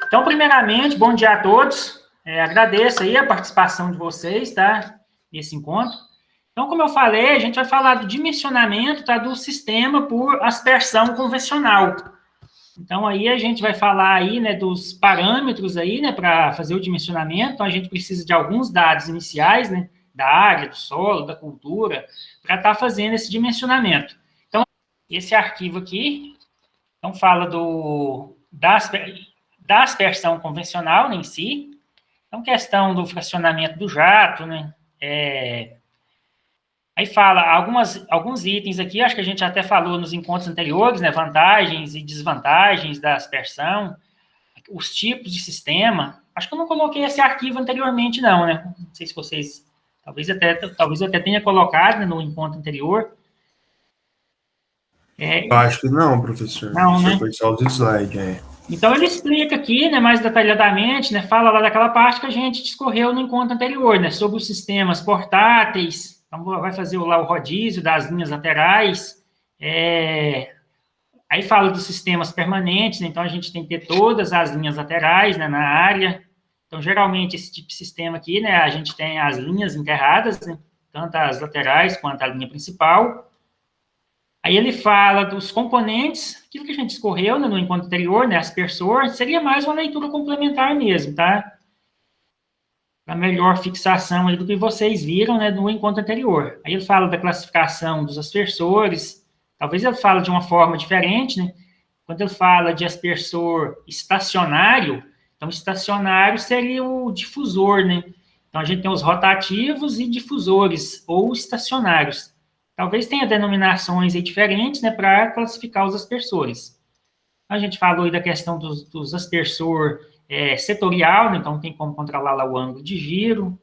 Então, primeiramente, bom dia a todos. Agradeço aí a participação de vocês, tá? Nesse encontro. Então, como eu falei, a gente vai falar do dimensionamento, tá? Do sistema por aspersão convencional. Então, aí a gente vai falar aí, né, dos parâmetros aí, né, para fazer o dimensionamento. Então, a gente precisa de alguns dados iniciais, né, da área, do solo, da cultura, para estar fazendo esse dimensionamento. Então, esse arquivo aqui, então, fala da aspersão convencional, né, em si. Então, questão do fracionamento do jato, né, aí fala alguns itens aqui, acho que a gente até falou nos encontros anteriores, né, vantagens e desvantagens da aspersão, os tipos de sistema. Acho que eu não coloquei esse arquivo anteriormente, não, né? Não sei se vocês, talvez eu até tenha colocado, né, no encontro anterior. Eu acho que não, professor. Não, Você né? foi só os slides, Então, ele explica aqui, né, mais detalhadamente, né, fala lá daquela parte que a gente discorreu no encontro anterior, né, sobre os sistemas portáteis. Então, vai fazer lá o rodízio das linhas laterais. Aí fala dos sistemas permanentes, né, então a gente tem que ter todas as linhas laterais, né, na área. Então, geralmente, esse tipo de sistema aqui, né, a gente tem as linhas enterradas, né, tanto as laterais quanto a linha principal. Aí ele fala dos componentes, aquilo que a gente escorreu, né, no encontro anterior, né, aspersor, seria mais uma leitura complementar mesmo, tá? Para melhor fixação aí do que vocês viram, né, no encontro anterior. Aí ele fala da classificação dos aspersores, talvez ele fale de uma forma diferente, né? Quando ele fala de aspersor estacionário, então estacionário seria o difusor, né? Então a gente tem os rotativos e difusores, ou estacionários. Talvez tenha denominações aí diferentes, né, para classificar os aspersores. A gente falou aí da questão dos aspersor setorial, né, então tem como controlar lá o ângulo de giro.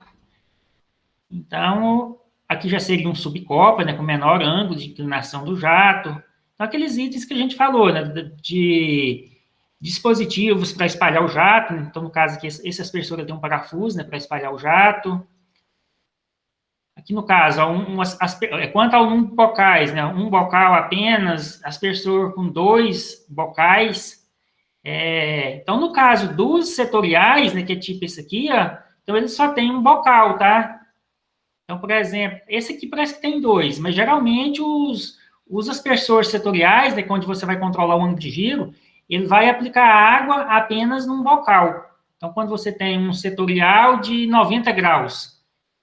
Então, aqui já seria um subcopa, né, com menor ângulo de inclinação do jato. Então, aqueles itens que a gente falou, né, de dispositivos para espalhar o jato, né, então, no caso aqui, esse aspersor tem um parafuso, né, para espalhar o jato. Aqui no caso, quanto ao número de bocais, né? Um bocal apenas, aspersor com 2 bocais. Então, no caso dos setoriais, né, que é tipo esse aqui, ó, então ele só tem um bocal, tá? Então, por exemplo, esse aqui parece que tem 2, mas geralmente os aspersores setoriais, né, que é onde você vai controlar o ângulo de giro, ele vai aplicar água apenas num bocal. Então, quando você tem um setorial de 90 graus,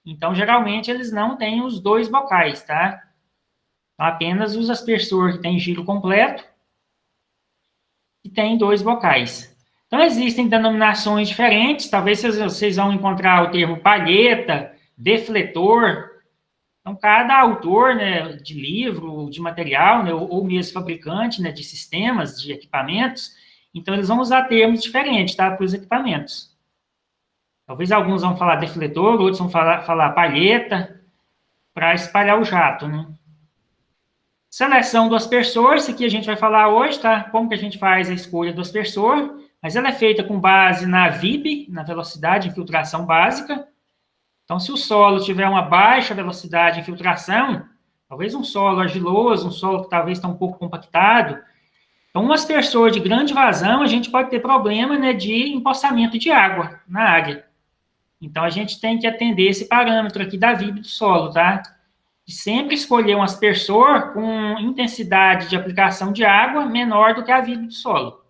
então, geralmente, eles não têm os 2 bocais, tá? Então, apenas os aspersor que tem giro completo e tem 2 bocais. Então, existem denominações diferentes, talvez vocês vão encontrar o termo palheta, defletor. Então, cada autor, né, de livro, de material, né, ou mesmo fabricante, né, de sistemas, de equipamentos, então, eles vão usar termos diferentes, tá, para os equipamentos. Talvez alguns vão falar defletor, outros vão falar palheta, para espalhar o jato, né? Seleção do aspersor, isso aqui a gente vai falar hoje, tá? Como que a gente faz a escolha do aspersor, mas ela é feita com base na VIB, na velocidade de infiltração básica. Então, se o solo tiver uma baixa velocidade de infiltração, talvez um solo argiloso, um solo que talvez está um pouco compactado, então um aspersor de grande vazão, a gente pode ter problema, né, de empoçamento de água na área. Então, a gente tem que atender esse parâmetro aqui da VIB do solo, tá? De sempre escolher um aspersor com intensidade de aplicação de água menor do que a VIB do solo.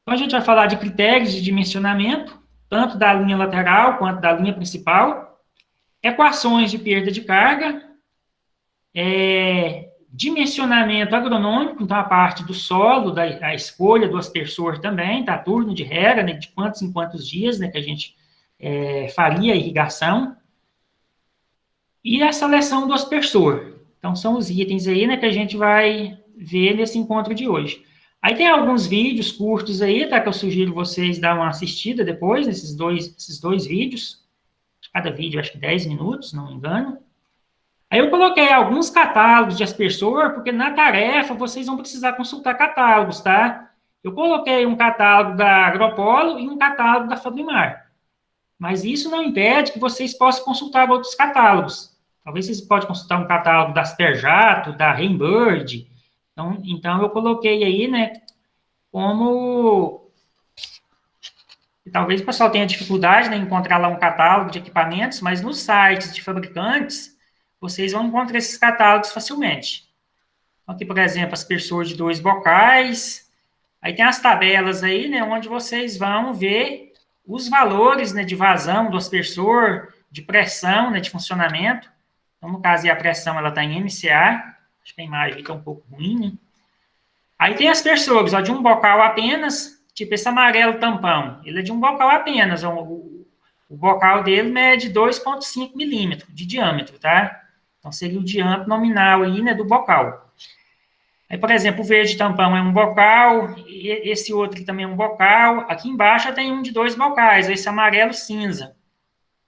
Então, a gente vai falar de critérios de dimensionamento, tanto da linha lateral quanto da linha principal, equações de perda de carga, dimensionamento agronômico, então a parte do solo, da escolha do aspersor também, tá? Turno de rega, né, de quantos em quantos dias, né, que a gente faria a irrigação, e a seleção do aspersor. Então, são os itens aí, né, que a gente vai ver nesse encontro de hoje. Aí tem alguns vídeos curtos aí, tá, que eu sugiro vocês dar uma assistida depois, nesses dois vídeos. Cada vídeo, acho que 10 minutos, se não me engano. Aí eu coloquei alguns catálogos de aspersor, porque na tarefa vocês vão precisar consultar catálogos, tá? Eu coloquei um catálogo da Agropolo e um catálogo da Fabrimar. Mas isso não impede que vocês possam consultar outros catálogos. Talvez vocês possam consultar um catálogo da Asperjato, da Rainbird. Então, eu coloquei aí, né, como E talvez o pessoal tenha dificuldade, né, em encontrar lá um catálogo de equipamentos, mas nos sites de fabricantes, vocês vão encontrar esses catálogos facilmente. Então, aqui, por exemplo, aspersor de 2 bocais. Aí tem as tabelas aí, né, onde vocês vão ver os valores, né, de vazão do aspersor, de pressão, né, de funcionamento. Então, no caso, a pressão ela está em MCA. Acho que a imagem está um pouco ruim, né? Aí tem aspersores, ó, de um bocal apenas, tipo esse amarelo tampão. Ele é de um bocal apenas. O bocal dele mede 2,5 milímetros de diâmetro, tá? Então, seria o diâmetro nominal aí, né, do bocal. Aí, por exemplo, o verde tampão é um bocal, esse outro aqui também é um bocal. Aqui embaixo tem um de 2 bocais, esse amarelo cinza.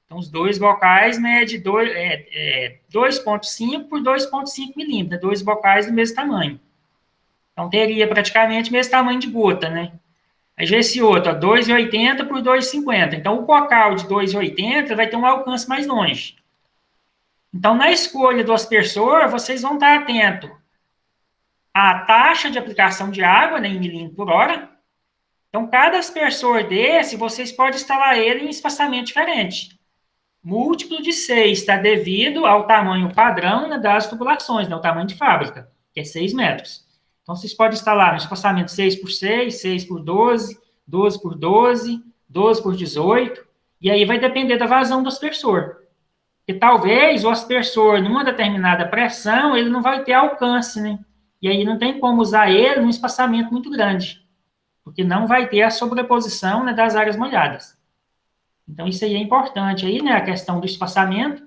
Então, os 2 bocais medem 2,5 por 2,5 milímetros, né? 2 bocais do mesmo tamanho. Então, teria praticamente o mesmo tamanho de gota, né? Aí já esse outro, 2,80 por 2,50. Então, o bocal de 2,80 vai ter um alcance mais longe. Então, na escolha do aspersor, vocês vão estar atentos à taxa de aplicação de água, né, em milímetro por hora. Então, cada aspersor desse, vocês podem instalar ele em espaçamento diferente. Múltiplo de 6 está devido ao tamanho padrão, né, das tubulações, né, o tamanho de fábrica, que é 6 metros. Então, vocês podem instalar no espaçamento 6 por 6, 6 por 12, 12 por 12, 12 por 18, e aí vai depender da vazão do aspersor. Porque talvez o aspersor, numa determinada pressão, ele não vai ter alcance, né? E aí não tem como usar ele num espaçamento muito grande, porque não vai ter a sobreposição, né, das áreas molhadas. Então, isso aí é importante aí, né, a questão do espaçamento.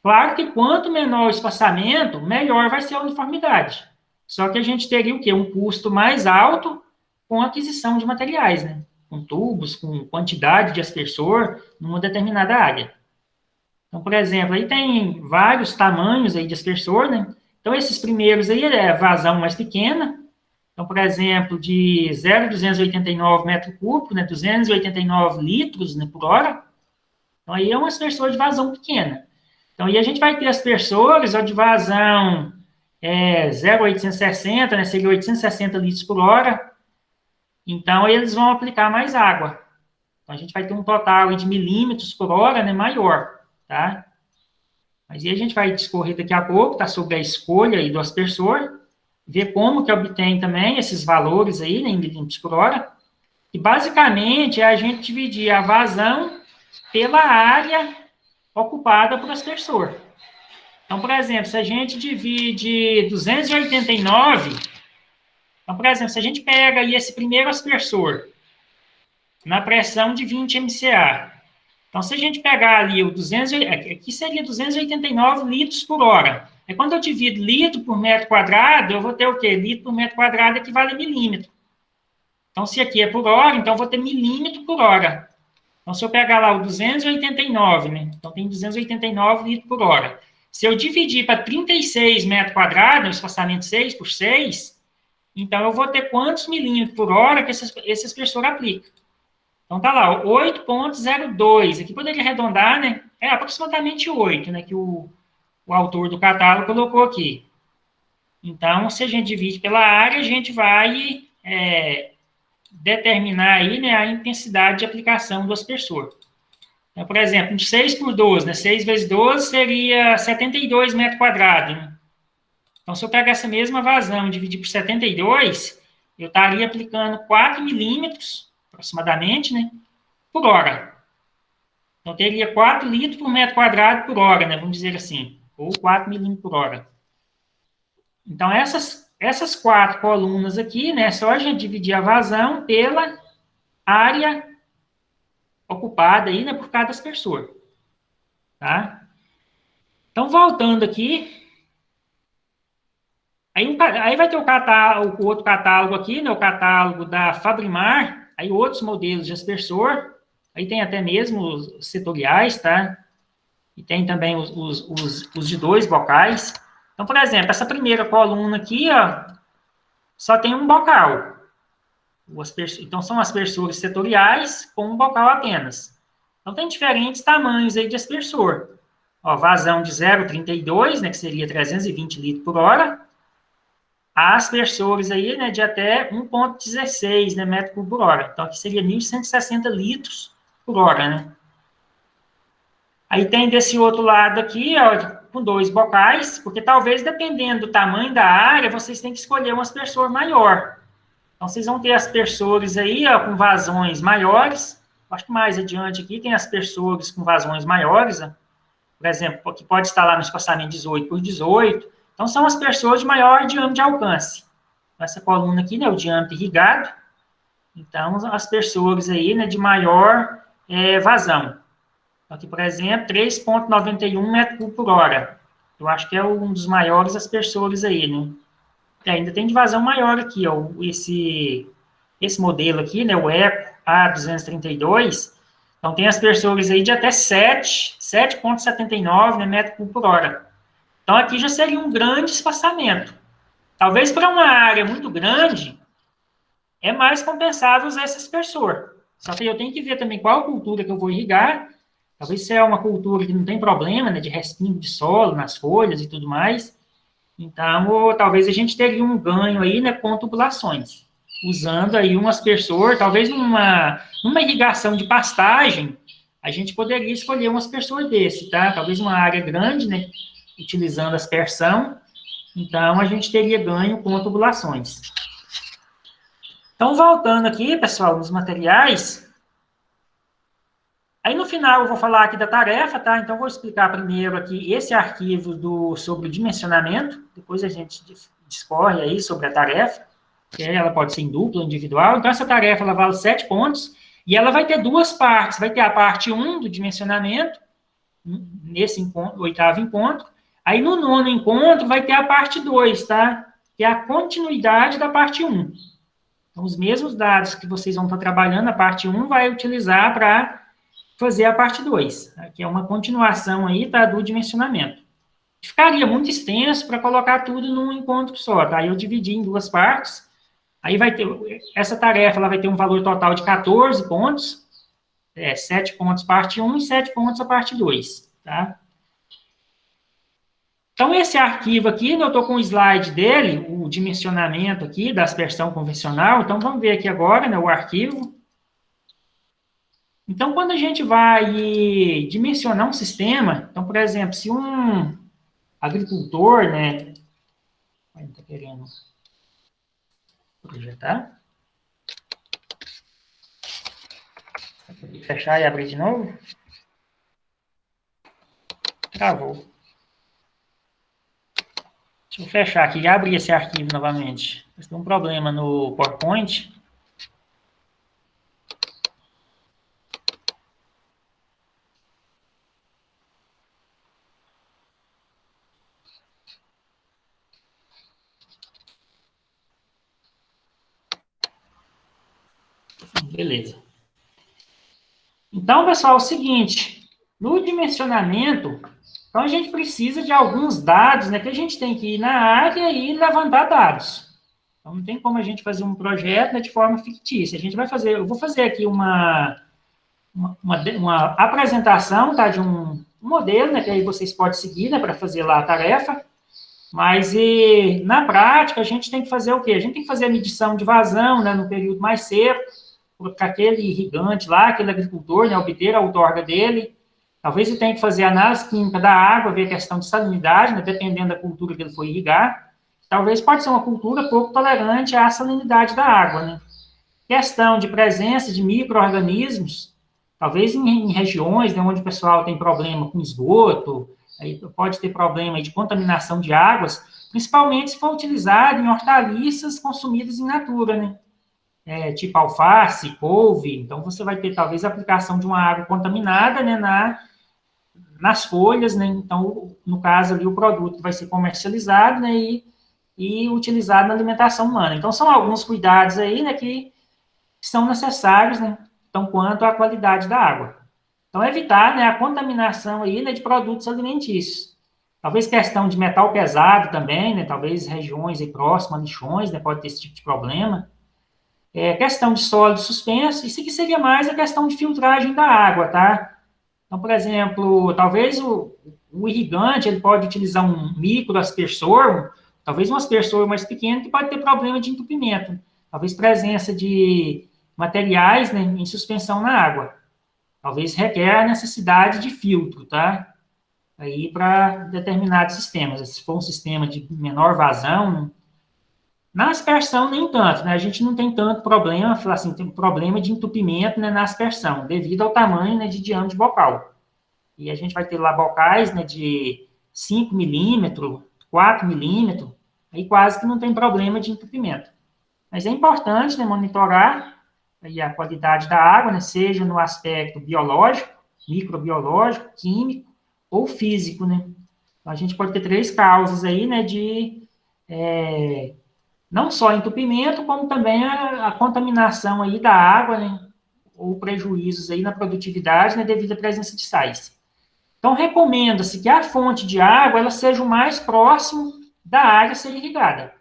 Claro que quanto menor o espaçamento, melhor vai ser a uniformidade. Só que a gente teria o quê? Um custo mais alto com a aquisição de materiais, né? Com tubos, com quantidade de aspersor numa determinada área. Então, por exemplo, aí tem vários tamanhos aí de aspersor, né? Então, esses primeiros aí é vazão mais pequena. Então, por exemplo, de 0,289 metro cúbico, né? 289 litros, né, por hora. Então, aí é um aspersor de vazão pequena. Então, aí a gente vai ter aspersores ó, de vazão 0,860, né, seria 860 litros por hora. Então, aí eles vão aplicar mais água. Então, a gente vai ter um total de milímetros por hora, né, maior, tá? Mas aí a gente vai discorrer daqui a pouco, tá, sobre a escolha aí do aspersor, ver como que obtém também esses valores aí, né, em milímetros por hora. E, basicamente, é a gente dividir a vazão pela área ocupada por aspersor. Então, por exemplo, se a gente divide 289, então, por exemplo, se a gente pega aí esse primeiro aspersor na pressão de 20 MCA, então, se a gente pegar ali o 200, aqui seria 289 litros por hora. Aí, quando eu divido litro por metro quadrado, eu vou ter o quê? Litro por metro quadrado equivale a milímetro. Então, se aqui é por hora, então eu vou ter milímetro por hora. Então, se eu pegar lá o 289, né? Então, tem 289 litros por hora. Se eu dividir para 36 metros quadrados, o espaçamento 6 por 6, então eu vou ter quantos milímetros por hora que esse aspersor aplica. Então, tá lá, 8,02. Aqui poderia arredondar, né? É aproximadamente 8, né? Que o autor do catálogo colocou aqui. Então, se a gente divide pela área, a gente vai determinar aí, né, a intensidade de aplicação do aspersor. Então, por exemplo, 6 por 12, né? 6 vezes 12 seria 72 metros quadrados, né? Então, se eu pegar essa mesma vazão e dividir por 72, eu estaria aplicando 4 milímetros, aproximadamente, né, por hora. Então, teria 4 litros por metro quadrado por hora, né, vamos dizer assim, ou 4 milímetros por hora. Então, essas 4 colunas aqui, né, só a gente dividir a vazão pela área ocupada aí, né, por cada aspersor, tá? Então, voltando aqui, aí vai ter o outro catálogo aqui, né, o catálogo da Fabrimar, aí outros modelos de aspersor, aí tem até mesmo os setoriais, tá? E tem também os de 2 bocais. Então, por exemplo, essa primeira coluna aqui, ó, só tem um bocal. Então, são aspersores setoriais com um bocal apenas. Então, tem diferentes tamanhos aí de aspersor. Ó, vazão de 0,32, né, que seria 320 litros por hora. há aspersores aí, né, de até 1,16, né, metro cúbico por hora. Então, aqui seria 1.160 litros por hora, né? Aí tem desse outro lado aqui, ó, com 2 bocais, porque talvez, dependendo do tamanho da área, vocês têm que escolher um aspersor maior. Então, vocês vão ter aspersores aí, ó, com vazões maiores. Acho que mais adiante aqui tem aspersores com vazões maiores, ó. Por exemplo, que pode estar lá no espaçamento 18 por 18. Então, são aspersores de maior diâmetro de alcance. Essa coluna aqui, né, o diâmetro irrigado. Então, aspersores aí, né, de maior vazão. Então, aqui, por exemplo, 3,91 metro cúbico por hora. Eu acho que é um dos maiores aspersores aí, né? E ainda tem de vazão maior aqui, ó, esse modelo aqui, né, o Eco A232. Então, tem aspersores aí de até 7,79, né, metro cúbico por hora. Então, aqui já seria um grande espaçamento. Talvez para uma área muito grande, é mais compensável usar esse aspersor. Só que eu tenho que ver também qual cultura que eu vou irrigar. Talvez se é uma cultura que não tem problema, né, de respingo de solo nas folhas e tudo mais. Então, talvez a gente teria um ganho aí, né, com tubulações. Usando aí um aspersor, talvez numa irrigação de pastagem, a gente poderia escolher um aspersor desse, tá? Talvez uma área grande, né, utilizando aspersão. Então, a gente teria ganho com tubulações. Então, voltando aqui, pessoal, nos materiais. Aí, no final, eu vou falar aqui da tarefa, tá? Então, vou explicar primeiro aqui esse arquivo sobre o dimensionamento. Depois a gente discorre aí sobre a tarefa, que ela pode ser em dupla, individual. Então, essa tarefa, ela vale 7 pontos. E ela vai ter 2 partes. Vai ter a parte 1 do dimensionamento, nesse encontro, 8º encontro. Aí, no 9º encontro, vai ter a parte 2, tá? Que é a continuidade da parte 1. Então, os mesmos dados que vocês vão estar trabalhando, a parte 1 vai utilizar para fazer a parte 2, que é uma continuação aí, tá, do dimensionamento. Ficaria muito extenso para colocar tudo num encontro só, tá? Eu dividi em 2 partes. Aí vai ter, essa tarefa, ela vai ter um valor total de 14 pontos, 7 pontos parte 1 e 7 pontos a parte 2, tá? Então, esse arquivo aqui, eu estou com o slide dele, o dimensionamento aqui da aspersão convencional. Então, vamos ver aqui agora, né, o arquivo. Então, quando a gente vai dimensionar um sistema, então, por exemplo, se um agricultor, né, está querendo projetar, fechar e abrir de novo, travou. Deixa eu fechar aqui e abrir esse arquivo novamente. Tem um problema no PowerPoint. Beleza. Então, pessoal, é o seguinte, no dimensionamento, então a gente precisa de alguns dados, né, que a gente tem que ir na área e levantar dados. Então, não tem como a gente fazer um projeto, né, de forma fictícia. A gente vai fazer, eu vou fazer aqui uma apresentação, tá, de um modelo, né, que aí vocês podem seguir, né, para fazer lá a tarefa. Mas, na prática, a gente tem que fazer o quê? A gente tem que fazer a medição de vazão, né, no período mais seco, para aquele irrigante lá, aquele agricultor, né, obter a outorga dele. Talvez ele tenha que fazer análise química da água, ver a questão de salinidade, né, dependendo da cultura que ele for irrigar. Talvez pode ser uma cultura pouco tolerante à salinidade da água, né. Questão de presença de micro-organismos, talvez em regiões, né, onde o pessoal tem problema com esgoto, aí pode ter problema de contaminação de águas, principalmente se for utilizado em hortaliças consumidas in natura, né? Tipo alface, couve. Então, você vai ter, talvez, a aplicação de uma água contaminada, né, nas folhas, né? Então, no caso ali, o produto vai ser comercializado, né, e utilizado na alimentação humana. Então, são alguns cuidados aí, né, que são necessários, né, então, quanto à qualidade da água. Então, evitar, né, a contaminação aí, né, de produtos alimentícios. Talvez questão de metal pesado também, né, talvez regiões aí próximas, lixões, né, pode ter esse tipo de problema. Questão de sólido suspenso, isso aqui seria mais a questão de filtragem da água, tá? Então, por exemplo, talvez o irrigante, ele pode utilizar um microaspersor, Talvez um aspersor mais pequeno que pode ter problema de entupimento. Talvez presença de materiais, né, em suspensão na água. Talvez requer a necessidade de filtro, tá? Aí para determinados sistemas. Se for um sistema de menor vazão, na aspersão nem tanto, né? A gente não tem tanto problema, falar assim, tem problema de entupimento, né, na aspersão, devido ao tamanho, né, de diâmetro de bocal. E a gente vai ter lá bocais, né, de 5 milímetros, 4 milímetros, aí quase que não tem problema de entupimento. Mas é importante, né, monitorar aí a qualidade da água, né, seja no aspecto biológico, microbiológico, químico ou físico, né? Então, a gente pode ter 3 causas aí, né, de não só entupimento, como também a contaminação aí da água, né, ou prejuízos aí na produtividade, né, devido à presença de sais. Então, recomenda-se que a fonte de água ela seja o mais próximo da área a ser irrigada.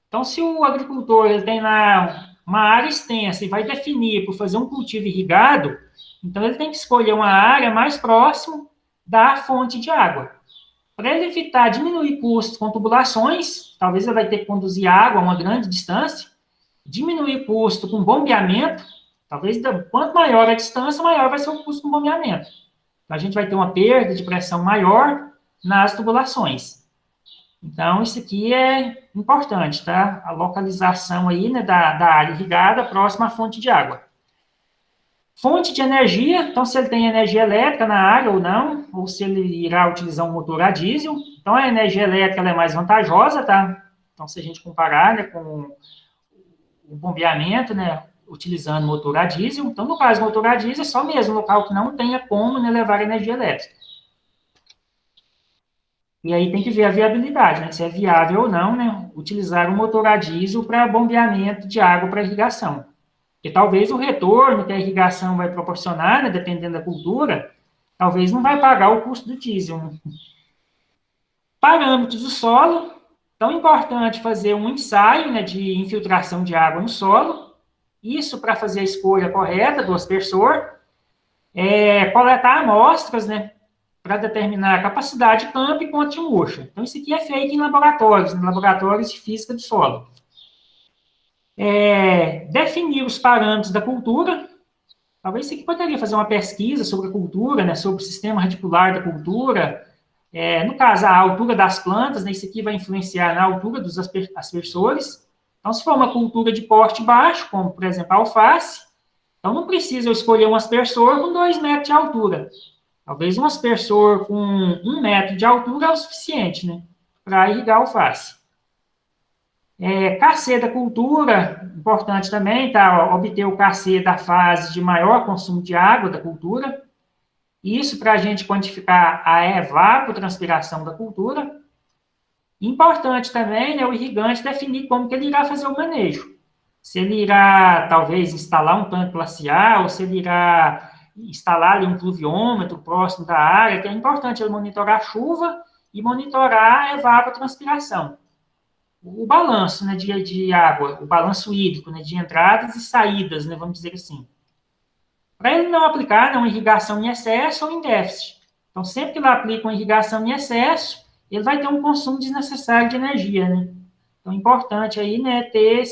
Então, se o agricultor ele tem lá uma área extensa e vai definir por fazer um cultivo irrigado, então ele tem que escolher uma área mais próxima da fonte de água. Para ele evitar diminuir custos com tubulações, talvez ele vai ter que conduzir água a uma grande distância, diminuir custo com bombeamento, talvez quanto maior a distância, maior vai ser o custo com bombeamento. Então, a gente vai ter uma perda de pressão maior nas tubulações. Então, isso aqui é importante, tá? A localização aí, né, da área irrigada próxima à fonte de água. Fonte de energia, então, se ele tem energia elétrica na área ou não, ou se ele irá utilizar um motor a diesel. Então, a energia elétrica ela é mais vantajosa, tá? Então, se a gente comparar, né, com o bombeamento, né, utilizando motor a diesel, então, no caso do motor a diesel, é só mesmo um local que não tenha como, né, levar energia elétrica. E aí tem que ver a viabilidade, né? Se é viável ou não, né? Utilizar um motor a diesel para bombeamento de água para irrigação. Porque talvez o retorno que a irrigação vai proporcionar, né, dependendo da cultura, talvez não vai pagar o custo do diesel. Né? Parâmetros do solo. Tão importante fazer um ensaio, né, de infiltração de água no solo. Isso para fazer a escolha correta do aspersor. Coletar amostras, né? Para determinar a capacidade de campo e quanto de murcha. Então, isso aqui é feito em laboratórios de física do solo. Definir os parâmetros da cultura. Talvez isso aqui poderia fazer uma pesquisa sobre a cultura, né, sobre o sistema radicular da cultura. No caso, a altura das plantas, né, isso aqui vai influenciar na altura dos aspersores. Então, se for uma cultura de porte baixo, como, por exemplo, a alface, então não precisa eu escolher um aspersor com 2 metros de altura. Talvez um aspersor com 1 metro de altura é o suficiente, né, para irrigar a alface. KC da cultura, importante também, tá? Obter o KC da fase de maior consumo de água da cultura. Isso para a gente quantificar a evapotranspiração da cultura. Importante também, né, o irrigante definir como que ele irá fazer o manejo. Se ele irá, talvez, instalar um tanque glacial, ou se ele irá instalar ali um pluviômetro próximo da área, que é importante ele monitorar a chuva e monitorar a evapotranspiração. O balanço, né, de água, o balanço hídrico, né, de entradas e saídas, né, vamos dizer assim. Para ele não aplicar, né, uma irrigação em excesso ou em déficit. Então, sempre que ele aplica uma irrigação em excesso, ele vai ter um consumo desnecessário de energia, né? Então, é importante aí, né, ter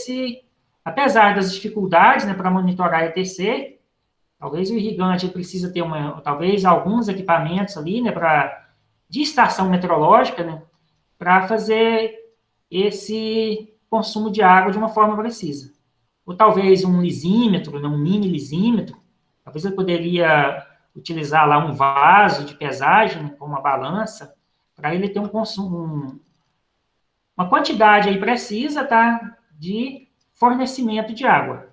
apesar das dificuldades, né, para monitorar ETC, talvez o irrigante precisa ter talvez alguns equipamentos ali, né, de estação meteorológica, né, para fazer esse consumo de água de uma forma precisa. Ou talvez um lisímetro, um mini lisímetro, talvez eu poderia utilizar lá um vaso de pesagem, com uma balança, para ele ter um consumo, uma quantidade aí precisa, tá, de fornecimento de água.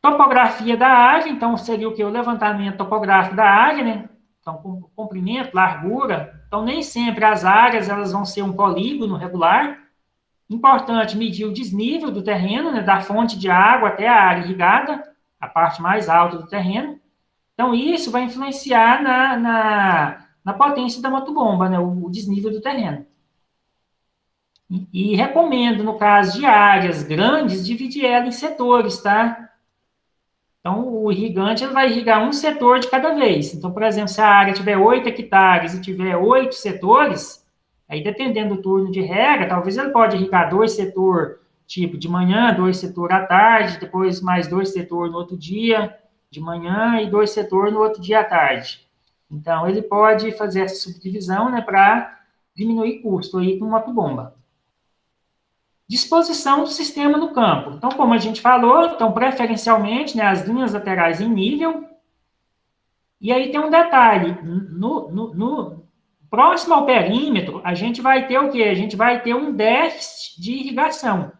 Topografia da área, então seria o que? O levantamento topográfico da área, né? Então, comprimento, largura. Então, nem sempre as áreas elas vão ser um polígono regular. Importante medir o desnível do terreno, né, da fonte de água até a área irrigada, a parte mais alta do terreno. Então, isso vai influenciar na potência da motobomba, né, o desnível do terreno. E recomendo, no caso de áreas grandes, dividir ela em setores, tá? Então, o irrigante ele vai irrigar um setor de cada vez. Então, por exemplo, se a área tiver 8 hectares e tiver 8 setores, Aí, dependendo do turno de rega, talvez ele pode irrigar 2 setores, tipo, de manhã, 2 setores à tarde, depois mais 2 setores no outro dia, de manhã, e 2 setores no outro dia à tarde. Então, ele pode fazer essa subdivisão, né, para diminuir custo aí com motobomba. Disposição do sistema no campo. Então, como a gente falou, então, preferencialmente, né, as linhas laterais em nível. E aí tem um detalhe, no próximo ao perímetro, a gente vai ter o quê? A gente vai ter um déficit de irrigação,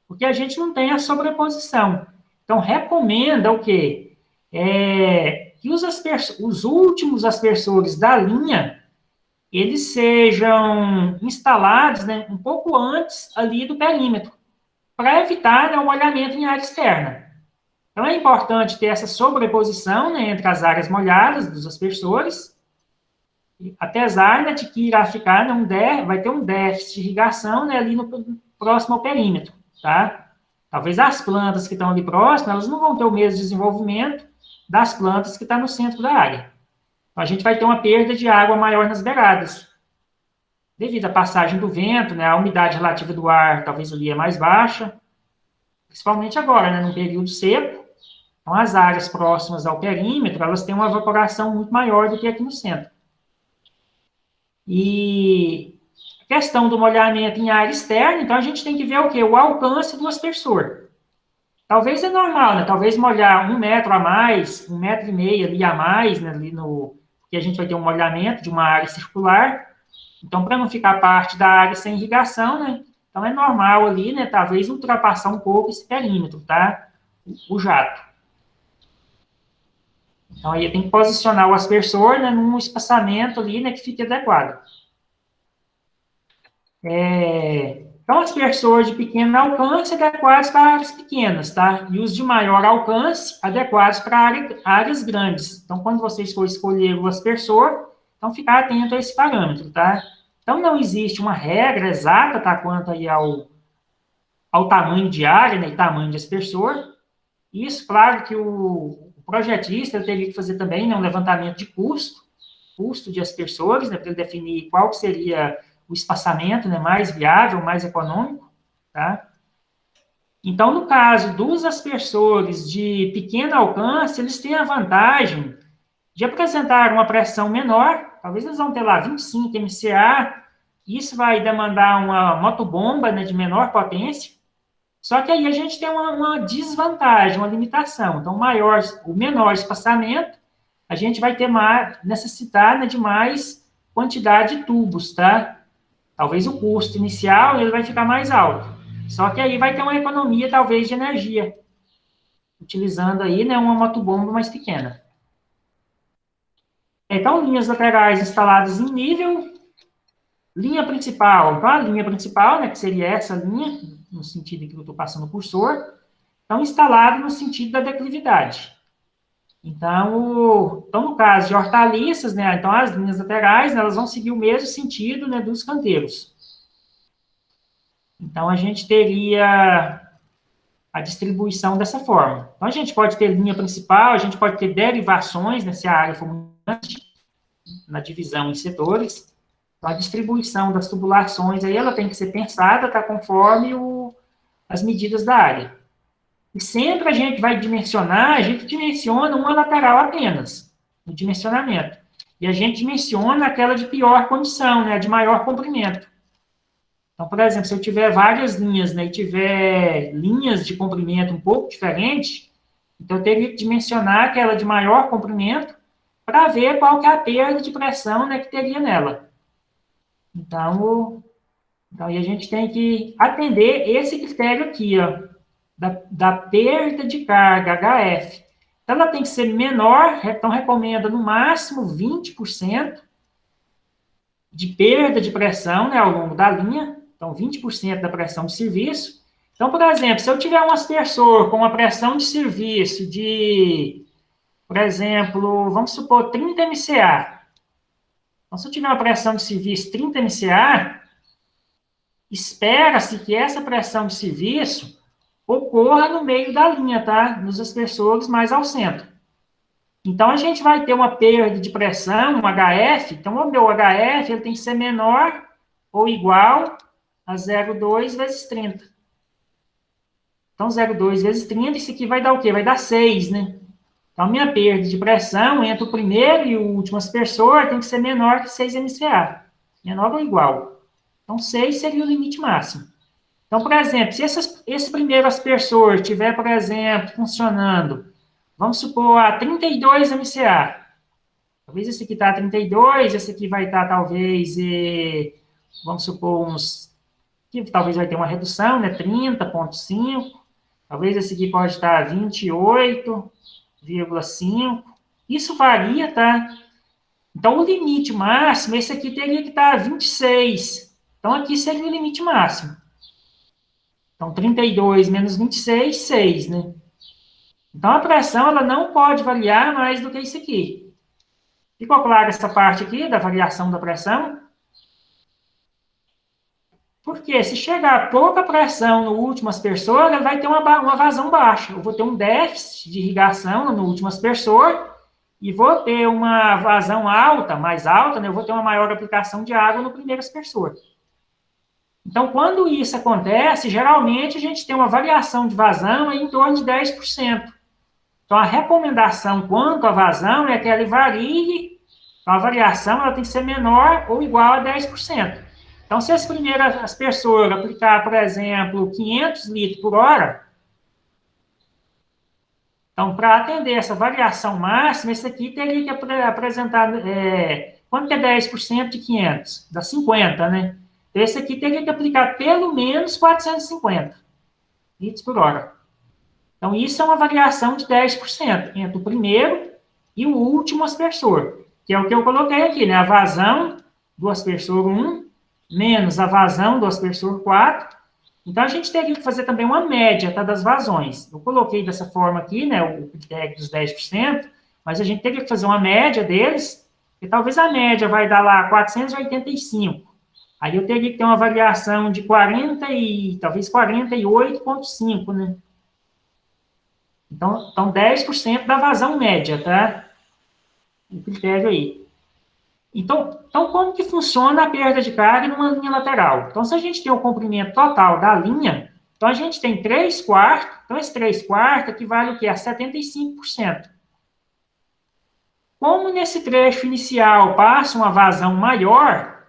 porque a gente não tem a sobreposição. Então, recomenda o quê? Que os últimos aspersores da linha, eles sejam instalados, né, um pouco antes ali do perímetro, para evitar, né, o molhamento em área externa. Então, é importante ter essa sobreposição, né, entre as áreas molhadas dos aspersores, apesar, né, de que irá ficar, né, vai ter um déficit de irrigação, né, ali no próximo ao perímetro, tá? Talvez as plantas que estão ali próximas, elas não vão ter o mesmo desenvolvimento das plantas que estão no centro da área. Então, a gente vai ter uma perda de água maior nas beiradas. Devido à passagem do vento, né, a umidade relativa do ar talvez ali é mais baixa, principalmente agora, né, num período seco. Então, as áreas próximas ao perímetro, elas têm uma evaporação muito maior do que aqui no centro. E a questão do molhamento em área externa, então a gente tem que ver o quê? O alcance do aspersor. Talvez é normal, né? Talvez molhar 1 metro a mais, 1,5 metro ali a mais, né? Ali porque a gente vai ter um molhamento de uma área circular. Então, para não ficar parte da área sem irrigação, né? Então, é normal ali, né? Talvez ultrapassar um pouco esse perímetro, tá? O jato. Então, aí tem que posicionar o aspersor, né, num espaçamento ali, né, que fique adequado. Então, aspersor de pequeno alcance adequados para áreas pequenas, tá? E os de maior alcance adequados para áreas grandes. Então, quando vocês for escolher o aspersor, então ficar atento a esse parâmetro, tá? Então, não existe uma regra exata, tá, quanto aí ao tamanho de área, né, e tamanho de aspersor. Isso, claro que o projetista teria que fazer também, né, um levantamento de custo de aspersores, né, para ele definir qual seria o espaçamento, né, mais viável, mais econômico, tá? Então, no caso dos aspersores de pequeno alcance, eles têm a vantagem de apresentar uma pressão menor, talvez eles vão ter lá 25 MCA, isso vai demandar uma motobomba, né, de menor potência. Só que aí a gente tem uma desvantagem, uma limitação. Então, o menor espaçamento, a gente vai necessitar, né, de mais quantidade de tubos, tá? Talvez o custo inicial ele vai ficar mais alto. Só que aí vai ter uma economia, talvez, de energia, utilizando aí, né, uma motobomba mais pequena. Então, linhas laterais instaladas em nível, linha principal. Então, a linha principal, né, que seria essa linha, no sentido em que eu estou passando o cursor, estão instalados no sentido da declividade. Então, no caso de hortaliças, né, então as linhas laterais, né, elas vão seguir o mesmo sentido, né, dos canteiros. Então, a gente teria a distribuição dessa forma. Então, a gente pode ter linha principal, a gente pode ter derivações, né, se a área for muito grande, na divisão em setores. Então, a distribuição das tubulações, aí ela tem que ser pensada, tá, conforme as medidas da área. E sempre a gente vai dimensionar, a gente dimensiona uma lateral apenas, no dimensionamento. E a gente dimensiona aquela de pior condição, né, de maior comprimento. Então, por exemplo, se eu tiver várias linhas, né, e tiver linhas de comprimento um pouco diferente, então eu teria que dimensionar aquela de maior comprimento para ver qual que é a perda de pressão, né, que teria nela. Então, aí a gente tem que atender esse critério aqui, ó, da perda de carga, HF. Então, ela tem que ser menor, então recomenda no máximo 20% de perda de pressão, né, ao longo da linha, então 20% da pressão de serviço. Então, por exemplo, se eu tiver um aspersor com uma pressão de serviço de, por exemplo, vamos supor 30 MCA. Então, se eu tiver uma pressão de serviço 30 MCA, espera-se que essa pressão de serviço ocorra no meio da linha, tá? Nos aspersores mais ao centro. Então, a gente vai ter uma perda de pressão, um HF. Então, o meu HF ele tem que ser menor ou igual a 0,2 vezes 30. Então, 0,2 vezes 30, isso aqui vai dar o quê? Vai dar 6, né? Então, a minha perda de pressão entre o primeiro e o último aspersor tem que ser menor que 6 MCA. Menor ou igual. Então, 6 seria o limite máximo. Então, por exemplo, se esse primeiro aspersor estiver, por exemplo, funcionando, vamos supor, a 32 MCA. Talvez esse aqui está a 32, esse aqui vai estar, talvez, vamos supor, que talvez vai ter uma redução, né? 30,5. Talvez esse aqui pode estar a 28,5. Isso varia, tá? Então, o limite máximo, esse aqui teria que estar a 26. Então, aqui seria o limite máximo. Então, 32 menos 26, 6, né? Então, a pressão, ela não pode variar mais do que isso aqui. Ficou claro essa parte aqui da variação da pressão? Porque se chegar pouca pressão no último aspersor, ele vai ter uma vazão baixa. Eu vou ter um déficit de irrigação no último aspersor e vou ter uma vazão alta, mais alta, né? Eu vou ter uma maior aplicação de água no primeiro aspersor. Então, quando isso acontece, geralmente a gente tem uma variação de vazão em torno de 10%. Então, a recomendação quanto à vazão é que ela varie, então a variação ela tem que ser menor ou igual a 10%. Então, se esse primeiro aspersor aplicar, por exemplo, 500 litros por hora, então, para atender essa variação máxima, esse aqui teria que apresentar, quanto que é 10% de 500? Dá 50, né? Esse aqui teria que aplicar pelo menos 450 litros por hora. Então, isso é uma variação de 10% entre o primeiro e o último aspersor, que é o que eu coloquei aqui, né? A vazão do aspersor 1 menos a vazão do aspersor 4. Então, a gente teria que fazer também uma média, tá, das vazões. Eu coloquei dessa forma aqui, né, o critério dos 10%, mas a gente teria que fazer uma média deles, e talvez a média vai dar lá 485. Aí eu teria que ter uma variação de 40 e talvez 48,5, né? Então 10% da vazão média, tá? O critério aí. Então, como que funciona a perda de carga numa linha lateral? Então, se a gente tem o comprimento total da linha, então a gente tem 3/4, então esse 3/4 equivale o quê? A 75%. Como nesse trecho inicial passa uma vazão maior,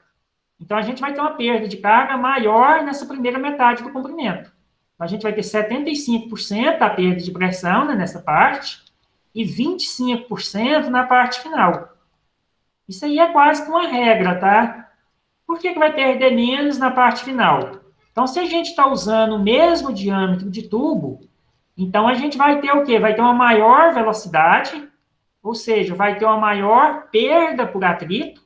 então a gente vai ter uma perda de carga maior nessa primeira metade do comprimento. Então, a gente vai ter 75% da perda de pressão, né, nessa parte, e 25% na parte final. Isso aí é quase que uma regra, tá? Por que vai perder menos na parte final? Então, se a gente está usando o mesmo diâmetro de tubo, então a gente vai ter o quê? Vai ter uma maior velocidade, ou seja, vai ter uma maior perda por atrito,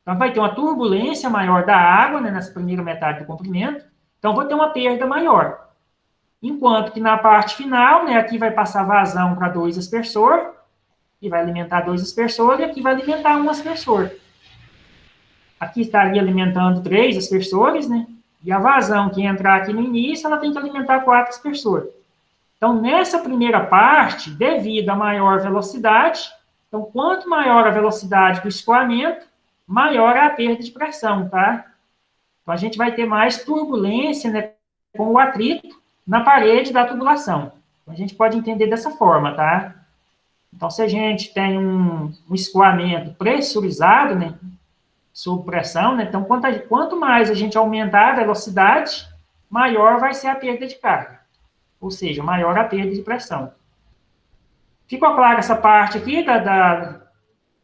então vai ter uma turbulência maior da água, né, nessa primeira metade do comprimento, então vou ter uma perda maior. Enquanto que na parte final, né, aqui vai passar vazão para 2 aspersor, e vai alimentar 2 aspersor, e aqui vai alimentar 1 aspersor. Aqui estaria alimentando 3 aspersores, né? E a vazão que entrar aqui no início, ela tem que alimentar 4 aspersores. Então, nessa primeira parte, devido à maior velocidade, então, quanto maior a velocidade do escoamento, maior é a perda de pressão, tá? Então, a gente vai ter mais turbulência, né, com o atrito na parede da tubulação. Então, a gente pode entender dessa forma, tá? Então, se a gente tem um escoamento pressurizado, né, sob pressão, né, então, quanto mais a gente aumentar a velocidade, maior vai ser a perda de carga. Ou seja, maior a perda de pressão. Ficou clara essa parte aqui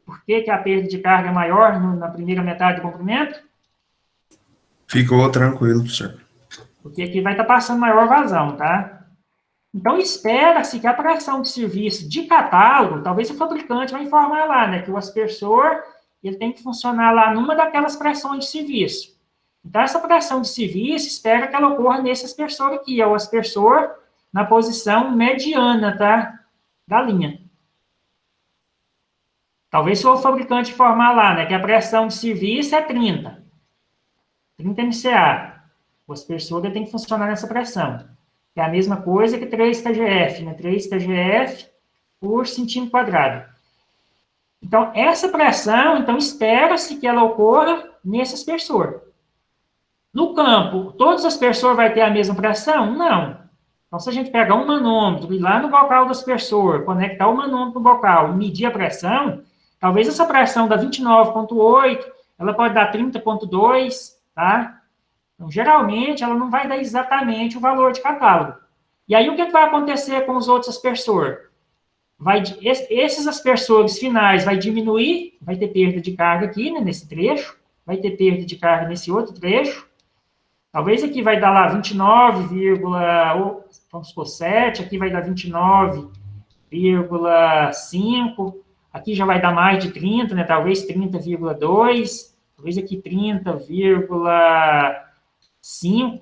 por que a perda de carga é maior na primeira metade do comprimento? Ficou tranquilo, professor. Porque aqui vai estar passando maior vazão, tá? Então, espera-se que a pressão de serviço de catálogo, talvez o fabricante vai informar lá, né, que o aspersor ele tem que funcionar lá numa daquelas pressões de serviço. Então, essa pressão de serviço, espera que ela ocorra nesse aspersor aqui, é o aspersor na posição mediana, tá, da linha. Talvez se o fabricante informar lá, né, que a pressão de serviço é 30 MCA. O aspersor tem que funcionar nessa pressão. É a mesma coisa que 3 kgf, né? 3 kgf por centímetro quadrado. Então, essa pressão, então, espera-se que ela ocorra nesse aspersor. No campo, todas as pessoas vão ter a mesma pressão? Não. Então, se a gente pegar um manômetro, ir lá no bocal do aspersor, conectar o manômetro no bocal e medir a pressão, talvez essa pressão da 29,8, ela pode dar 30,2, tá? Então, geralmente, ela não vai dar exatamente o valor de catálogo. E aí, o que vai acontecer com os outros aspersores? Esses aspersores finais vai diminuir, vai ter perda de carga aqui, né, nesse trecho, vai ter perda de carga nesse outro trecho. Talvez aqui vai dar lá 29,7, aqui vai dar 29,5, aqui já vai dar mais de 30, né? Talvez 30,2, talvez aqui 30,5.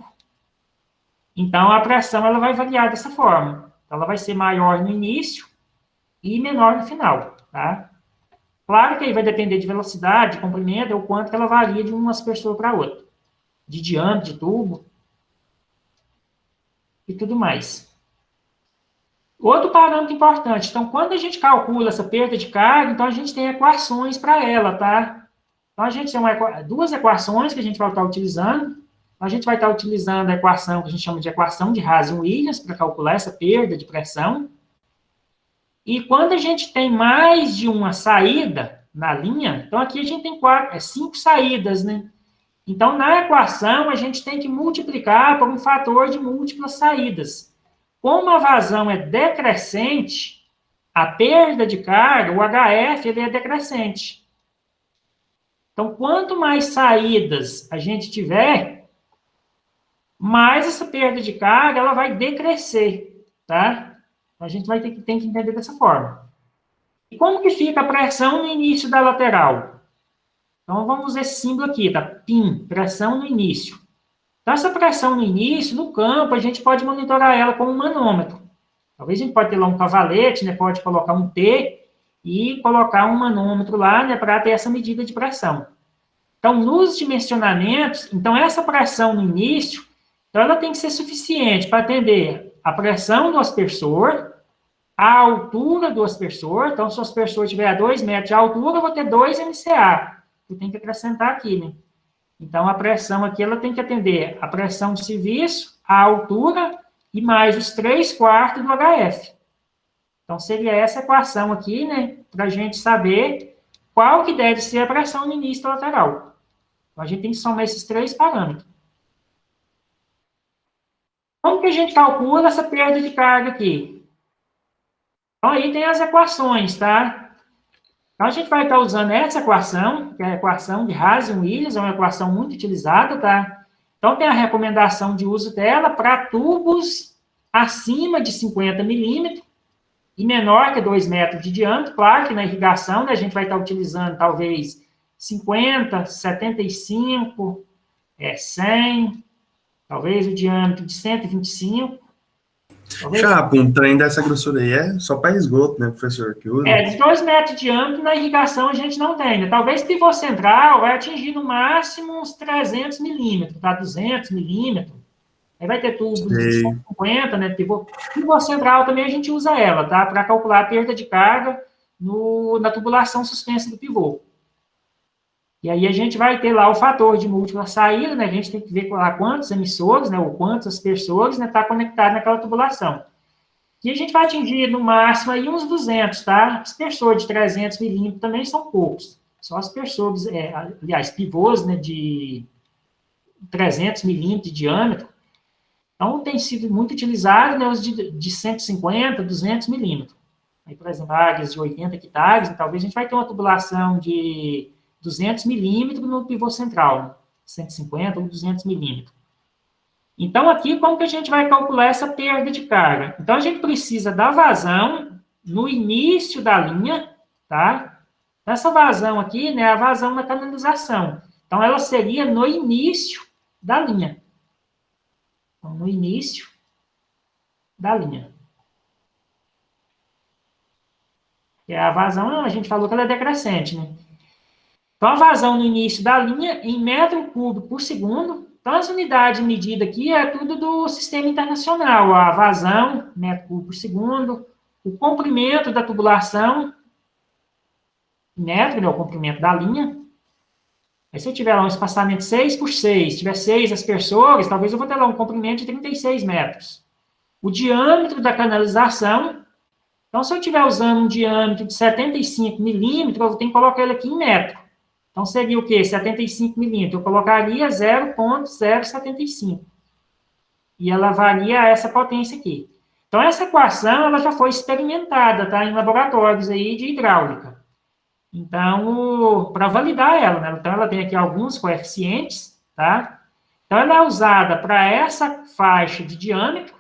Então, a pressão ela vai variar dessa forma. Ela vai ser maior no início e menor no final, tá? Claro que aí vai depender de velocidade, de comprimento, o quanto que ela varia de uma aspersor para outra, de diâmetro, de tubo e tudo mais. Outro parâmetro importante, então, quando a gente calcula essa perda de carga, então a gente tem equações para ela, tá? Então, a gente tem duas equações que a gente vai estar utilizando. A gente vai estar utilizando a equação que a gente chama de equação de Hazen-Williams para calcular essa perda de pressão. E quando a gente tem mais de uma saída na linha, então aqui a gente tem 5 saídas, né? Então, na equação, a gente tem que multiplicar por um fator de múltiplas saídas. Como a vazão é decrescente, a perda de carga, o HF, ele é decrescente. Então, quanto mais saídas a gente tiver, mais essa perda de carga ela vai decrescer, tá? A gente vai ter que entender dessa forma. E como que fica a pressão no início da lateral? Então, vamos usar esse símbolo aqui, tá? PIN, pressão no início. Então, essa pressão no início, no campo, a gente pode monitorar ela com um manômetro. Talvez a gente pode ter lá um cavalete, né? Pode colocar um T e colocar um manômetro lá, né? Para ter essa medida de pressão. Então, nos dimensionamentos, então essa pressão no início, então ela tem que ser suficiente para atender a pressão do aspersor, a altura do aspersor. Então, se o aspersor tiver a 2 metros de altura, eu vou ter 2 MCA. Eu tenho que acrescentar aqui, né? Então, a pressão aqui, ela tem que atender a pressão de serviço, a altura e mais os 3/4 do HF. Então, seria essa equação aqui, né? Para a gente saber qual que deve ser a pressão no início da lateral. Então, a gente tem que somar esses 3 parâmetros. Como que a gente calcula essa perda de carga aqui? Então, aí tem as equações, tá? Então, a gente vai estar usando essa equação, que é a equação de Hazen-Williams, é uma equação muito utilizada, tá? Então, tem a recomendação de uso dela para tubos acima de 50 milímetros e menor que 2 metros de diâmetro. Claro que na irrigação, né, a gente vai estar utilizando, talvez, 50, 75, 100, talvez o diâmetro de 125. Chapa, um trem dessa grossura aí é só para esgoto, né, professor? Que usa? De 2 metros de diâmetro, na irrigação a gente não tem, né? Talvez pivô central vai atingir no máximo uns 300 milímetros, tá? 200 milímetros. Aí vai ter tubos de 150, né? Pivô central também a gente usa ela, tá? Para calcular a perda de carga na tubulação suspensa do pivô. E aí a gente vai ter lá o fator de múltipla saída, né? A gente tem que ver lá quantos emissores, né? Ou quantos aspersores, né? Tá conectado naquela tubulação. E a gente vai atingir, no máximo, aí uns 200, tá? Aspersor de 300 milímetros também são poucos. Só aspersores, aliás, pivôs, né? De 300 milímetros de diâmetro. Então, tem sido muito utilizado, né? Os de 150, 200 milímetros. Aí, por exemplo, áreas de 80 hectares, talvez a gente vai ter uma tubulação de 200 milímetros no pivô central, 150 ou 200 milímetros. Então, aqui, como que a gente vai calcular essa perda de carga? Então, a gente precisa da vazão no início da linha, tá? Essa vazão aqui, né, é a vazão na canalização. Então, ela seria no início da linha. Então, no início da linha. E a vazão, a gente falou que ela é decrescente, né? Então, a vazão no início da linha, em metro cúbico por segundo. Então, as unidades de medida aqui é tudo do sistema internacional. A vazão, metro cúbico por segundo. O comprimento da tubulação, metro, né, o comprimento da linha. Aí se eu tiver lá um espaçamento 6 por 6, tiver 6 aspersores, talvez eu vou ter lá um comprimento de 36 metros. O diâmetro da canalização, então se eu estiver usando um diâmetro de 75 milímetros, eu tenho que colocar ele aqui em metro. Então seria o quê? 75 milímetros. Eu colocaria 0,075. E ela varia essa potência aqui. Então essa equação, ela já foi experimentada, tá? Em laboratórios aí de hidráulica. Então, para validar ela, né? Então, ela tem aqui alguns coeficientes, tá? Então, ela é usada para essa faixa de diâmetro.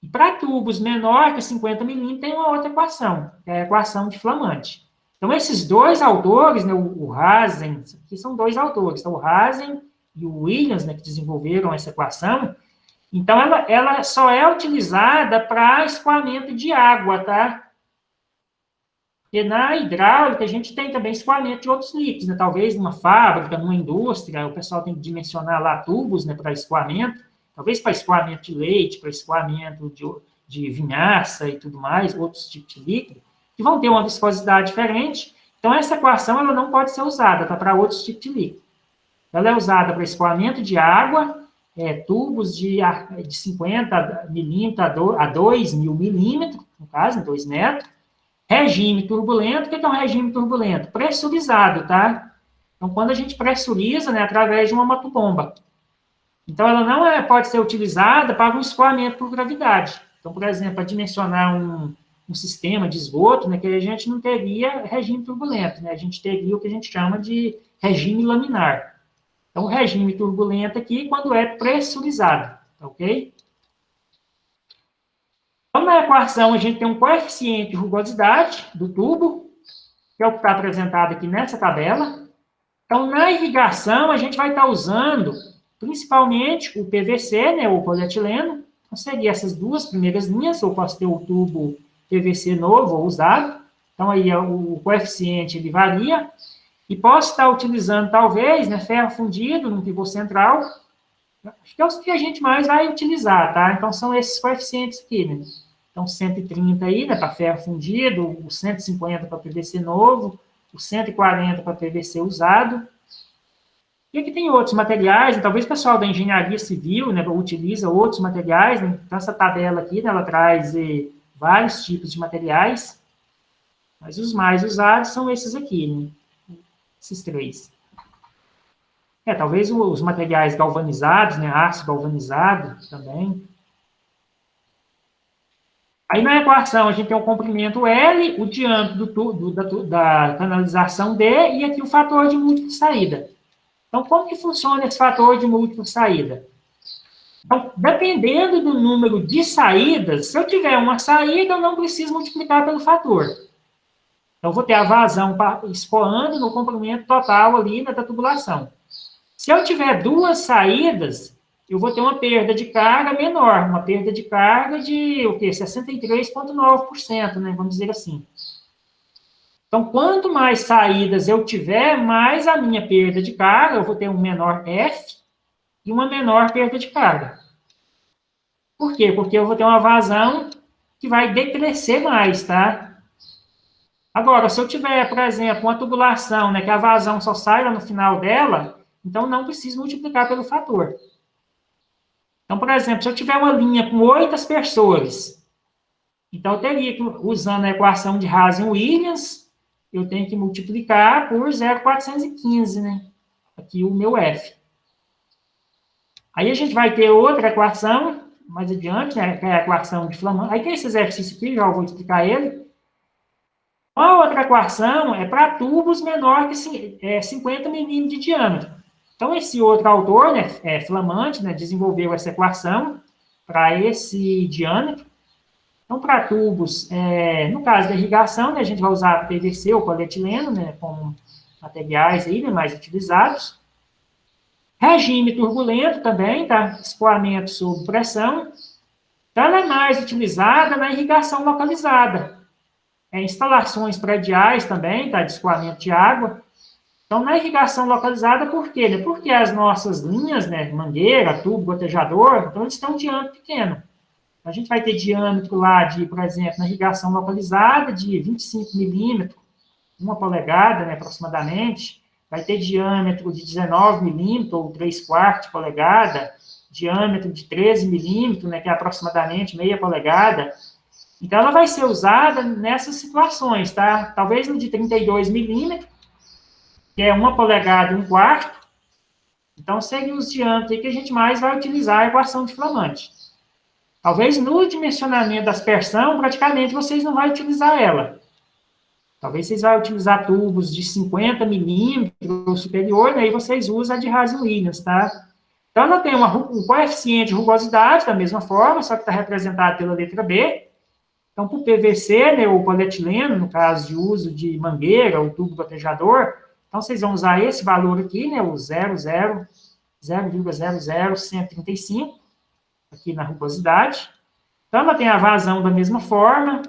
E para tubos menor que 50 milímetros, tem uma outra equação, que é a equação de Flamante. Então, esses dois autores, né, o Hazen, aqui são dois autores, então, o Hazen e o Williams, né, que desenvolveram essa equação. Então, ela só é utilizada para escoamento de água, tá? Porque na hidráulica, a gente tem também escoamento de outros líquidos, né? Talvez numa fábrica, numa indústria, o pessoal tem que dimensionar lá tubos, né, para escoamento, talvez para escoamento de leite, para escoamento de vinhaça e tudo mais, outros tipos de líquido, que vão ter uma viscosidade diferente. Então, essa equação ela não pode ser usada, tá, para outros tipos de líquido. Ela é usada para escoamento de água, tubos de 50 milímetros a 2 mil milímetros, no caso, 2 metros. Regime turbulento, o que é um regime turbulento? Pressurizado, tá? Então, quando a gente pressuriza, né, através de uma motobomba. Então, ela não pode ser utilizada para um escoamento por gravidade. Então, por exemplo, para dimensionar um sistema de esgoto, né, que a gente não teria regime turbulento, né? A gente teria o que a gente chama de regime laminar. Então, o regime turbulento aqui, quando é pressurizado, ok? Então, na equação, a gente tem um coeficiente de rugosidade do tubo, que é o que está apresentado aqui nessa tabela. Então, na irrigação, a gente vai estar usando, principalmente, o PVC, né, o polietileno. Então, seria essas duas primeiras linhas, eu posso ter o tubo PVC novo ou usado. Então, aí o coeficiente ele varia. E posso estar utilizando, talvez, né, ferro fundido no pivô central. Acho que é os que a gente mais vai utilizar, tá? Então, são esses coeficientes aqui, né? Então, 130 aí, né, para ferro fundido, o 150 para PVC novo, o 140 para PVC usado. E aqui tem outros materiais, né? Talvez o pessoal da engenharia civil, né, utiliza outros materiais, né? Então, essa tabela aqui, né, ela traz vários tipos de materiais, mas os mais usados são esses aqui, né? Esses três. Talvez os materiais galvanizados, né, aço galvanizado também. Aí na equação a gente tem o comprimento L, o diâmetro da canalização D e aqui o fator de múltipla saída. Então, como que funciona esse fator de múltipla saída? Então, dependendo do número de saídas, se eu tiver uma saída, eu não preciso multiplicar pelo fator. Então, eu vou ter a vazão escoando no comprimento total ali da tubulação. Se eu tiver duas saídas, eu vou ter uma perda de carga menor, uma perda de carga de, 63,9%, né, vamos dizer assim. Então, quanto mais saídas eu tiver, mais a minha perda de carga, eu vou ter um menor F e uma menor perda de carga. Por quê? Porque eu vou ter uma vazão que vai decrescer mais, tá? Agora, se eu tiver, por exemplo, uma tubulação, né, que a vazão só sai lá no final dela, então não preciso multiplicar pelo fator. Então, por exemplo, se eu tiver uma linha com 8 aspersores, então eu teria que, usando a equação de Hazen-Williams, eu tenho que multiplicar por 0,415, né? Aqui o meu F. Aí a gente vai ter outra equação, mais adiante, né? Que é a equação de Flamante. Aí tem esse exercício aqui, já vou explicar ele. A outra equação é para tubos menor que 50 milímetros de diâmetro. Então, esse outro autor, né, Flamante, né, desenvolveu essa equação para esse diâmetro. Então, para tubos, no caso da irrigação, né, a gente vai usar PVC ou polietileno, né, como materiais aí, né, mais utilizados. Regime turbulento também, tá? Escoamento sob pressão. Então, ela é mais utilizada na irrigação localizada. Instalações prediais também, tá? De escoamento de água. Então, na irrigação localizada, por quê? Porque as nossas linhas, né, mangueira, tubo, gotejador, então eles têm um diâmetro pequeno. A gente vai ter diâmetro lá de, por exemplo, na irrigação localizada, de 25 milímetros, 1 polegada, né, aproximadamente. vai ter diâmetro de 19 milímetros, ou 3/4 de polegada, diâmetro de 13 milímetros, né, que é aproximadamente meia polegada. Então, ela vai ser usada nessas situações, tá? Talvez no de 32 milímetros, que é 1 polegada e 1/4. Então, seriam os diâmetros que a gente mais vai utilizar a equação de flamante. Talvez no dimensionamento da aspersão, praticamente vocês não vão utilizar ela. Talvez vocês vão utilizar tubos de 50 milímetros ou superior, né, e vocês usam a de Hazen-Williams, tá? Então, ela tem um coeficiente de rugosidade, da mesma forma, só que está representado pela letra B. Então, para o PVC, né, ou polietileno, no caso de uso de mangueira ou tubo gotejador, então vocês vão usar esse valor aqui, né, o 0,00135, aqui na rugosidade. Então, ela tem a vazão da mesma forma,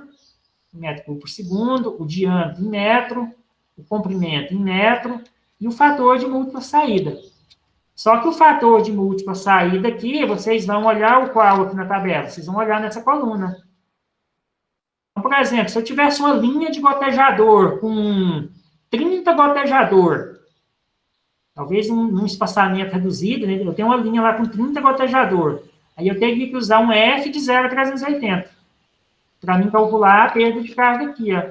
em metro cúbico por segundo, o diâmetro em metro, o comprimento em metro, e o fator de múltipla saída. Só que o fator de múltipla saída aqui, vocês vão olhar o qual aqui na tabela? Vocês vão olhar nessa coluna. Então, por exemplo, se eu tivesse uma linha de gotejador com 30 gotejador, talvez num espaçamento reduzido, né? Eu tenho uma linha lá com 30 gotejador, aí eu teria que usar um F de 0,380 para mim calcular a perda de carga aqui, ó.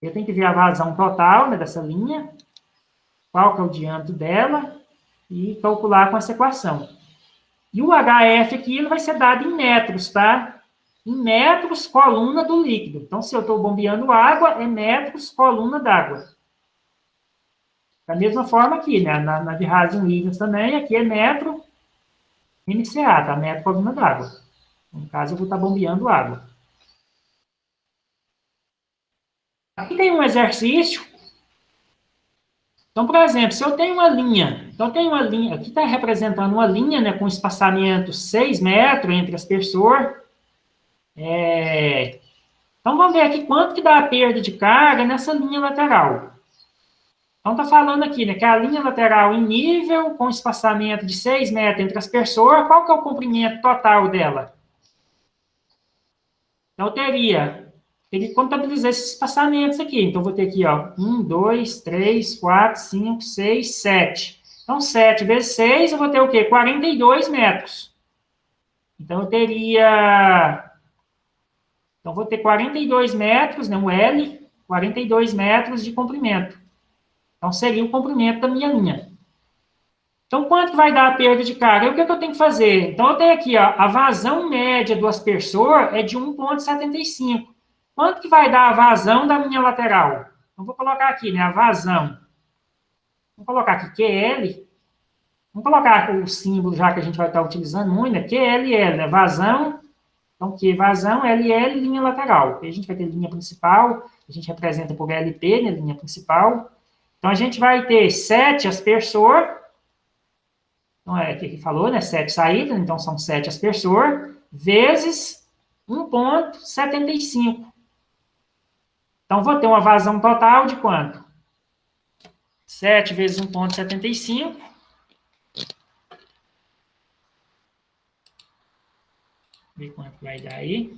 Eu tenho que ver a vazão total, né, dessa linha, qual que é o diâmetro dela, e calcular com essa equação. E o HF aqui, ele vai ser dado em metros, tá? Em metros, coluna do líquido. Então, se eu estou bombeando água, é metros, coluna d'água. Da mesma forma aqui, né? Na de Hazen-Williams também, aqui é metro MCA, tá? Metro, coluna d'água. No caso, eu vou estar bombeando água. Aqui tem um exercício. Então, por exemplo, se eu tenho uma linha, aqui está representando uma linha, né, com espaçamento 6 metros entre as pessoas. Então, vamos ver aqui quanto que dá a perda de carga nessa linha lateral. Então, está falando aqui, né, que a linha lateral em nível, com espaçamento de 6 metros entre as pessoas, qual que é o comprimento total dela? Então, eu teria que contabilizar esses espaçamentos aqui. Então, vou ter aqui, ó, 1, 2, 3, 4, 5, 6, 7. Então, 7 vezes 6, eu vou ter o quê? 42 metros. Então, eu teria... Então, vou ter 42 metros, né, um L, 42 metros de comprimento. Então, seria o comprimento da minha linha. Então, quanto vai dar a perda de carga? O que eu tenho que fazer? Então, eu tenho aqui, ó, a vazão média do aspersor é de 1,75. Quanto que vai dar a vazão da minha lateral? Então, vou colocar aqui, né, a vazão. Vamos colocar aqui QL. Vamos colocar o símbolo, já que a gente vai estar utilizando muito, né, QLL, né, vazão. Então, Q, vazão, LL, linha lateral. Aí a gente vai ter linha principal, a gente representa por LP, né, linha principal. Então, a gente vai ter 7 aspersor. Então, é o que ele falou, né, 7 saídas, então são 7 aspersor, vezes 1,75. Então, vou ter uma vazão total de quanto? 7 vezes 1,75. Ver quanto vai dar aí.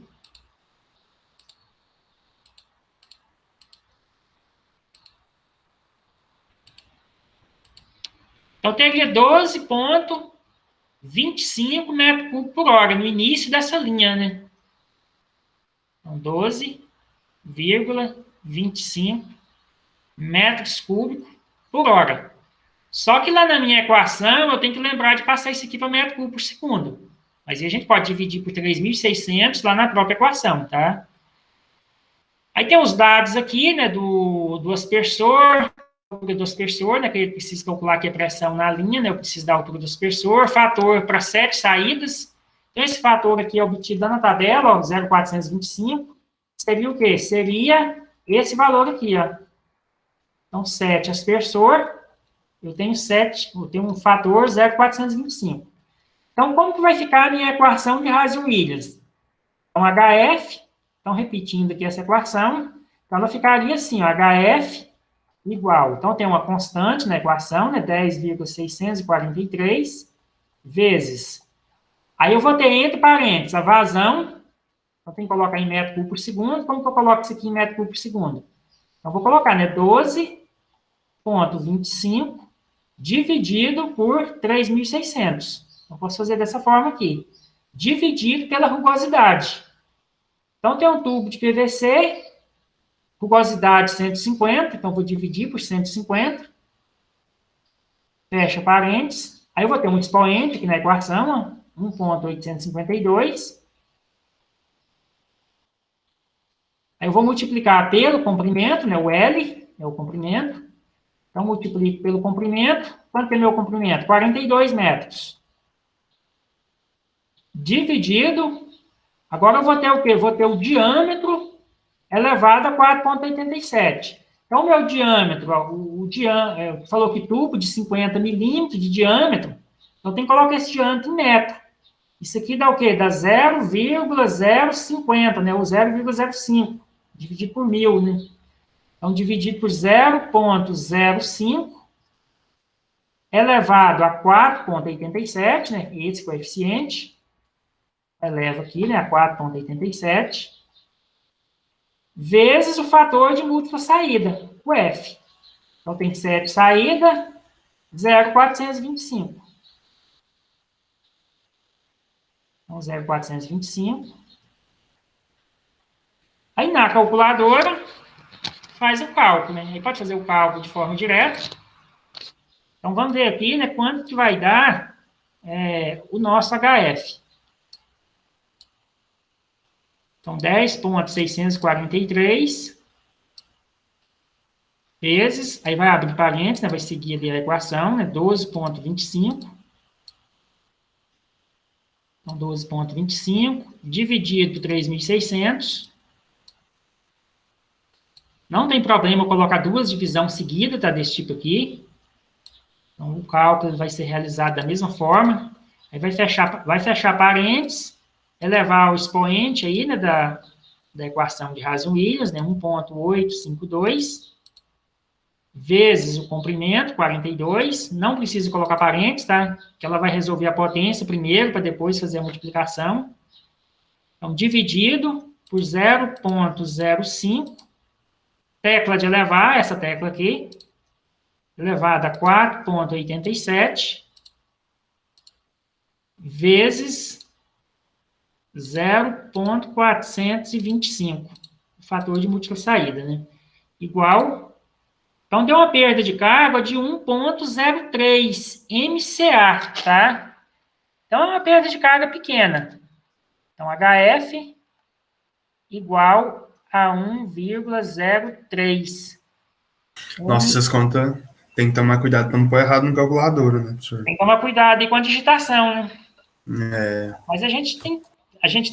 Então, teria 12,25 metros cúbicos por hora no início dessa linha, né? Então, 12,25 metros cúbicos por hora. Só que lá na minha equação, eu tenho que lembrar de passar isso aqui para metro cúbico por segundo. Mas aí a gente pode dividir por 3.600 lá na própria equação, tá? Aí tem os dados aqui, né, do aspersor, né, que eu preciso calcular aqui a pressão na linha, né, eu preciso da altura do aspersor, fator para 7 saídas. Então, esse fator aqui é obtido lá na tabela, ó, 0,425. Seria o quê? Seria esse valor aqui, ó. Então, 7 aspersor, eu tenho um fator 0,425. Então, como que vai ficar a minha equação de Hazen-Williams? Então, HF, então, repetindo aqui essa equação, então, ela ficaria assim, ó, HF igual, então, tem uma constante na equação, né, 10,643, vezes, aí eu vou ter entre parênteses a vazão, então, tem que colocar em metro cúbico por segundo, como que eu coloco isso aqui em metro cúbico por segundo? Então, vou colocar, né, 12 0,25 dividido por 3.600. Eu posso fazer dessa forma aqui. Dividido pela rugosidade. Então, tem um tubo de PVC, rugosidade 150, então vou dividir por 150. Fecha parênteses. Aí eu vou ter um expoente aqui na equação, 1,852. Aí eu vou multiplicar pelo comprimento, né? O L é o comprimento. Então, multiplico pelo comprimento. Quanto é meu comprimento? 42 metros. Dividido. Agora eu vou ter o quê? Vou ter o diâmetro elevado a 4,87. Então, o meu diâmetro, falou que tubo de 50 milímetros de diâmetro, então tem que colocar esse diâmetro em metro. Isso aqui dá o quê? Dá 0,050, né? Ou 0,05, dividido por 1.000, né? Então, dividido por 0,05 elevado a 4,87, né? Esse coeficiente, eleva aqui, né? A 4,87, vezes o fator de múltipla saída, o F. Então, tem 7 saída, 0,425. Então, 0,425. Aí, na calculadora, faz o cálculo, né? Aí pode fazer o cálculo de forma direta. Então, vamos ver aqui, né, quanto que vai dar o nosso HF. Então, 10,643 vezes, aí vai abrir parênteses, né, vai seguir ali a equação, né, 12,25. Então, 12,25 dividido por 3.600. Não tem problema eu colocar duas divisões seguidas, tá, desse tipo aqui. Então, o cálculo vai ser realizado da mesma forma. Aí vai fechar parênteses, elevar o expoente aí, né, da equação de Rason-Williams, né, 1,852, vezes o comprimento, 42. Não precisa colocar parênteses, tá? Que ela vai resolver a potência primeiro, para depois fazer a multiplicação. Então, dividido por 0,05, tecla de elevar, essa tecla aqui, elevada a 4,87, vezes 0,425, o fator de múltipla saída, né? Igual, então deu uma perda de carga de 1,03 MCA, tá? Então é uma perda de carga pequena. Então HF igual a 1,03. Nossa, essas contas tem que tomar cuidado para não pôr errado no calculador, né, professor? Tem que tomar cuidado aí com a digitação, né? Mas a gente tem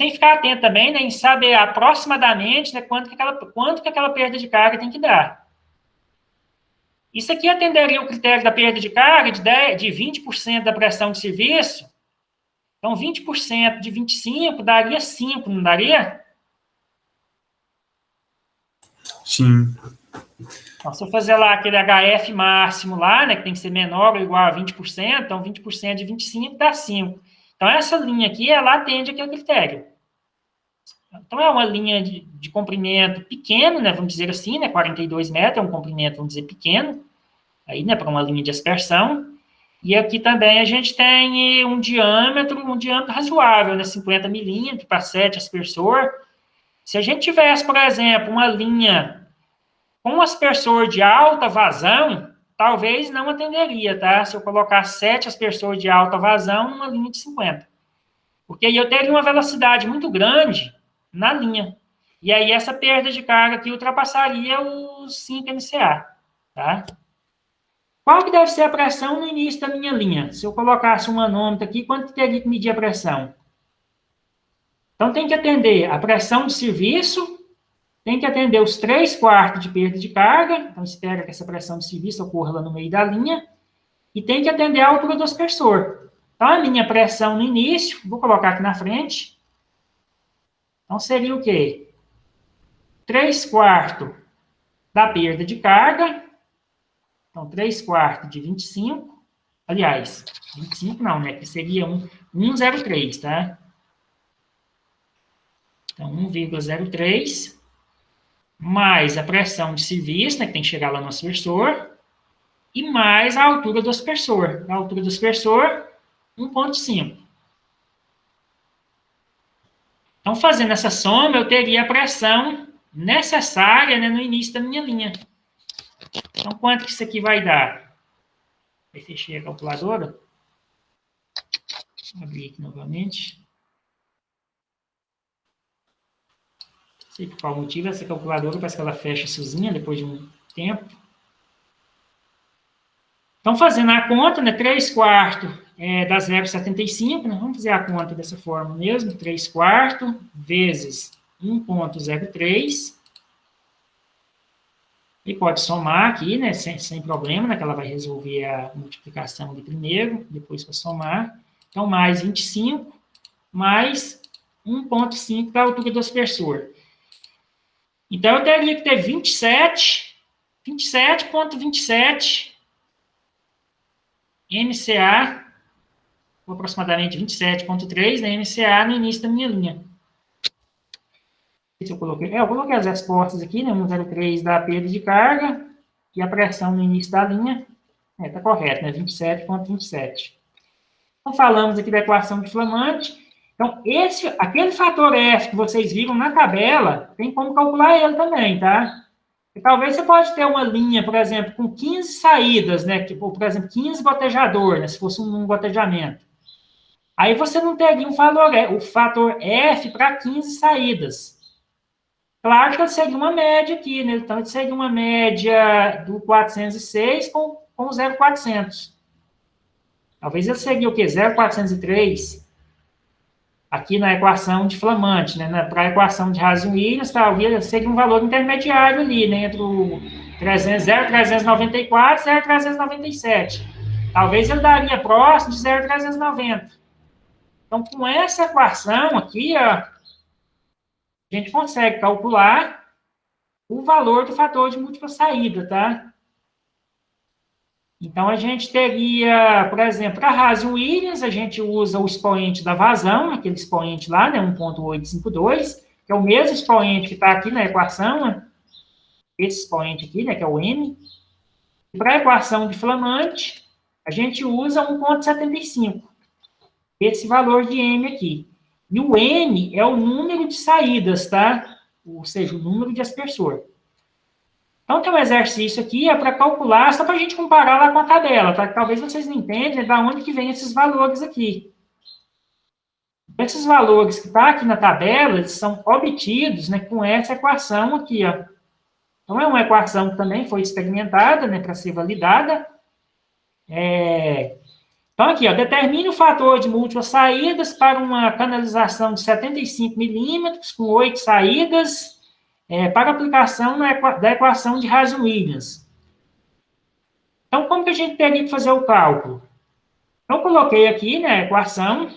que ficar atento também, né, em saber aproximadamente, né, quanto que aquela perda de carga tem que dar. Isso aqui atenderia o critério da perda de carga de 20% da pressão de serviço. Então, 20% de 25 daria 5, não daria? Sim. Então, se eu fazer lá aquele HF máximo lá, né, que tem que ser menor ou igual a 20%, então 20% de 25 dá 5. Então, essa linha aqui, ela atende aquele critério. Então, é uma linha de comprimento pequeno, né, vamos dizer assim, né, 42 metros, é um comprimento, vamos dizer, pequeno, aí, né, para uma linha de aspersão. E aqui também a gente tem um diâmetro razoável, né, 50 milímetros para 7 aspersor. Se a gente tivesse, por exemplo, uma linha com um aspersor de alta vazão, talvez não atenderia, tá? Se eu colocar 7 aspersores de alta vazão numa linha de 50. Porque aí eu teria uma velocidade muito grande na linha. E aí essa perda de carga aqui ultrapassaria os 5 MCA, tá? Qual que deve ser a pressão no início da minha linha? Se eu colocasse um manômetro aqui, quanto teria que medir a pressão? Então, tem que atender a pressão de serviço, tem que atender os 3/4 de perda de carga, então espera que essa pressão de serviço ocorra lá no meio da linha, e tem que atender a altura do aspersor. Então, a minha pressão no início, vou colocar aqui na frente, então seria o quê? 3/4 da perda de carga, então 3/4 de 25, aliás, 25 não, né, que seria 1,03, tá? Então, 1,03, mais a pressão de serviço, né, que tem que chegar lá no aspersor, e mais a altura do aspersor. A altura do aspersor, 1,5. Então, fazendo essa soma, eu teria a pressão necessária, né, no início da minha linha. Então, quanto que isso aqui vai dar? Aí fechei a calculadora. Vou abrir aqui novamente. Não sei por qual motivo essa calculadora parece que ela fecha sozinha depois de um tempo. Então, fazendo a conta, né, 3/4 dá 0,75, né? Vamos fazer a conta dessa forma mesmo, 3/4 vezes 1,03. E pode somar aqui, né, sem problema, né, que ela vai resolver a multiplicação ali primeiro, depois para somar. Então, mais 25, mais 1,5 da altura do aspersor. Então, eu teria que ter 27,27 MCA, ou aproximadamente 27,3, né, MCA no início da minha linha. Eu coloquei as respostas aqui, né, 1,03 da perda de carga, e a pressão no início da linha, está correto, né, 27,27. Então, falamos aqui da equação de Flamante. Então, aquele fator F que vocês viram na tabela, tem como calcular ele também, tá? E talvez você pode ter uma linha, por exemplo, com 15 saídas, né? Tipo, por exemplo, 15 gotejador, né? Se fosse um gotejamento. Aí você não teria o fator F para 15 saídas. Claro que seria uma média aqui, né? Então, seria uma média do 406 com 0,400. Talvez ele seria o quê? 0,403. Aqui na equação de Flamante, né? Para a equação de Hazen-Williams, talvez seria um valor intermediário ali, né? Entre o 0,394 e 0,397. Talvez ele daria próximo de 0,390. Então, com essa equação aqui, ó, a gente consegue calcular o valor do fator de múltipla saída, tá? Então, a gente teria, por exemplo, para a Hazen-Williams, a gente usa o expoente da vazão, aquele expoente lá, né, 1,852, que é o mesmo expoente que está aqui na equação, né? Esse expoente aqui, né, que é o M. E para a equação de Flamante, a gente usa 1,75, esse valor de M aqui. E o M é o número de saídas, tá? Ou seja, o número de aspersor. Então, tem um exercício aqui, é para calcular, só para a gente comparar lá com a tabela, tá? Talvez vocês não entendam de onde que vem esses valores aqui. Esses valores que estão aqui na tabela, eles são obtidos, né, com essa equação aqui, ó. Então, é uma equação que também foi experimentada, né, para ser validada. Então, aqui, ó, determine o fator de múltiplas saídas para uma canalização de 75 milímetros, com 8 saídas, para aplicação da equação de Hazen-Williams. Então, como que a gente teria que fazer o cálculo? Eu coloquei aqui, né, a equação.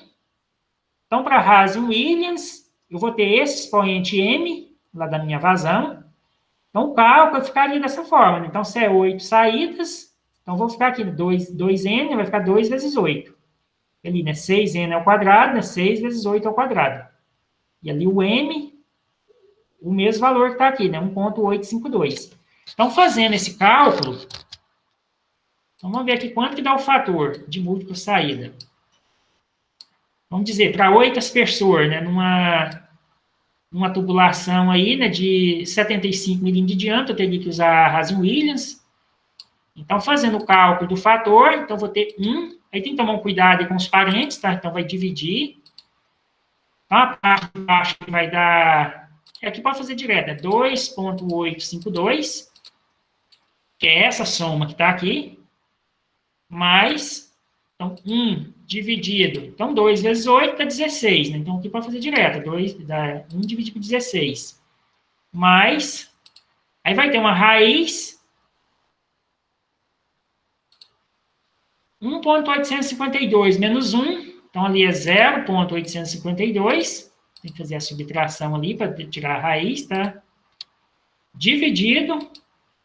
Então, para Hazen-Williams, eu vou ter esse expoente M, lá da minha vazão. Então, o cálculo ficaria dessa forma, né? Então, se é 8 saídas, então vou ficar aqui, 2N, vai ficar 2 vezes 8. Ali, né, 6N ao quadrado, né, 6 vezes 8 ao quadrado. E ali o M, o mesmo valor que está aqui, né, 1,852. Então, fazendo esse cálculo, então vamos ver aqui quanto que dá o fator de múltipla saída. Vamos dizer, para 8 aspersor, né, numa tubulação aí, né, de 75 milímetros de diâmetro, eu teria que usar a Hazen-Williams. Então, fazendo o cálculo do fator, então vou ter 1. Aí tem que tomar um cuidado aí com os parênteses, tá? Então, vai dividir. Então, a parte de baixo vai dar... Aqui pode fazer direto, né? 2,852, que é essa soma que está aqui, mais, então, 1 dividido. Então, 2 vezes 8 dá 16, né? Então, aqui pode fazer direto. 1 dividido por 16. Mais, aí vai ter uma raiz 1,852 menos 1. Então, ali é 0,852. Tem que fazer a subtração ali para tirar a raiz, tá? Dividido.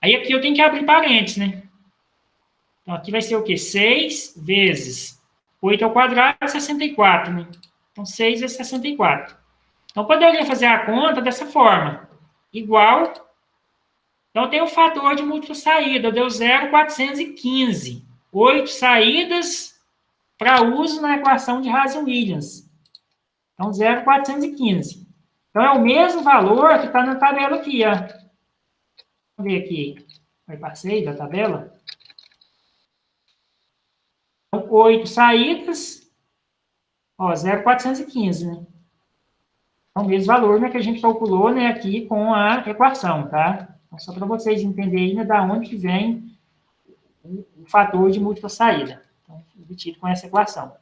Aí, aqui eu tenho que abrir parênteses, né? Então, aqui vai ser o quê? 6 vezes 8 ao quadrado, 64, né? Então, 6 vezes 64. Então, poderia fazer a conta dessa forma. Igual. Então, tem o fator de múltipla saída, deu 0,415. 8 saídas para uso na equação de Hazen-Williams. Então, 0,415. Então, é o mesmo valor que está na tabela aqui, ó. Vamos ver aqui. Eu passei da tabela. Então, 8 saídas, ó, 0,415, né? Então, o mesmo valor, né, que a gente calculou, né, aqui com a equação, tá? Então, só para vocês entenderem, né, da onde que vem o fator de múltipla saída. Então, obtido com essa equação.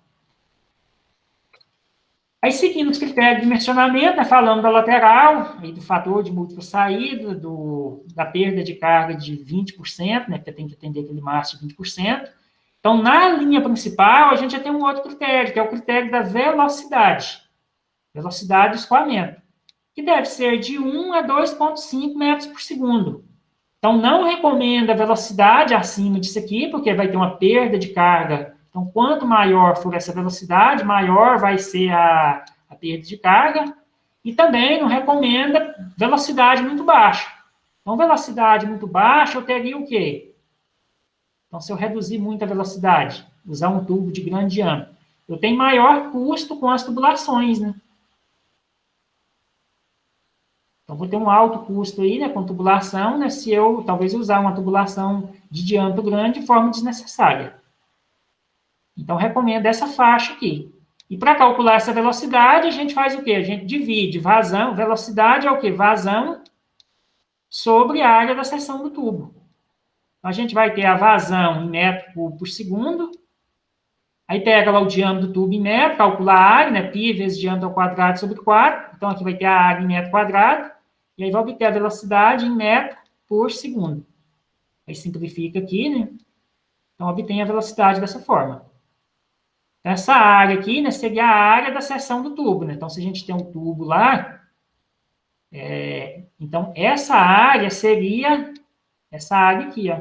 Aí, seguindo os critérios de dimensionamento, né, falando da lateral, aí do fator de múltipla saída, da perda de carga de 20%, né, porque tem que atender aquele máximo de 20%. Então, na linha principal, a gente já tem um outro critério, que é o critério da velocidade. Velocidade de escoamento, que deve ser de 1 a 2,5 metros por segundo. Então, não recomenda velocidade acima disso aqui, porque vai ter uma perda de carga. Então, quanto maior for essa velocidade, maior vai ser a perda de carga. E também não recomenda velocidade muito baixa. Então, velocidade muito baixa, eu teria o quê? Então, se eu reduzir muito a velocidade, usar um tubo de grande diâmetro, eu tenho maior custo com as tubulações, né? Então, vou ter um alto custo aí, né, com tubulação, né, se eu, talvez, usar uma tubulação de diâmetro grande de forma desnecessária. Então, recomendo essa faixa aqui. E para calcular essa velocidade, a gente faz o quê? A gente divide vazão, velocidade é o quê? Vazão sobre a área da seção do tubo. Então, a gente vai ter a vazão em metro cúbico por segundo, aí pega lá o diâmetro do tubo em metro, calcula a área, né, π vezes diâmetro ao quadrado sobre 4, então aqui vai ter a área em metro quadrado, e aí vai obter a velocidade em metro por segundo. Aí simplifica aqui, né? Então, obtém a velocidade dessa forma. Essa área aqui, né, seria a área da seção do tubo, né? Então, se a gente tem um tubo lá, então, essa área seria essa área aqui, ó.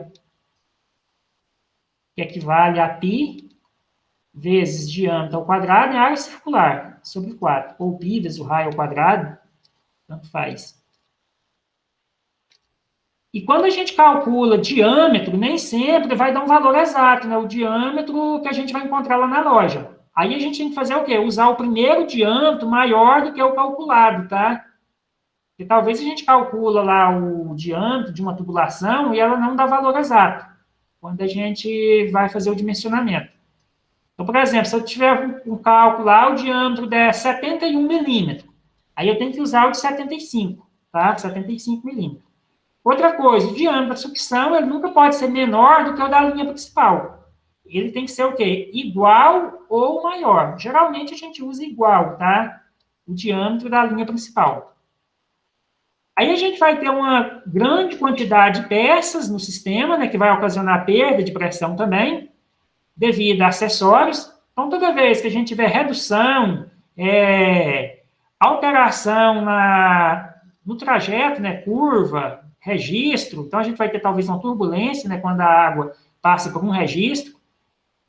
Que equivale a π vezes diâmetro ao quadrado em área circular, sobre 4. Ou π vezes o raio ao quadrado, tanto faz. E quando a gente calcula diâmetro, nem sempre vai dar um valor exato, né? O diâmetro que a gente vai encontrar lá na loja. Aí a gente tem que fazer o quê? Usar o primeiro diâmetro maior do que o calculado, tá? Porque talvez a gente calcula lá o diâmetro de uma tubulação e ela não dá valor exato, quando a gente vai fazer o dimensionamento. Então, por exemplo, se eu tiver um cálculo lá, o diâmetro der 71 milímetros, aí eu tenho que usar o de 75, tá? 75 milímetros. Outra coisa, o diâmetro da sucção, ele nunca pode ser menor do que o da linha principal. Ele tem que ser o quê? Igual ou maior. Geralmente, a gente usa igual, tá? O diâmetro da linha principal. Aí, a gente vai ter uma grande quantidade de peças no sistema, né? Que vai ocasionar perda de pressão também, devido a acessórios. Então, toda vez que a gente tiver redução, alteração no trajeto, né? Curva, registro, então a gente vai ter talvez uma turbulência, né, quando a água passa por um registro,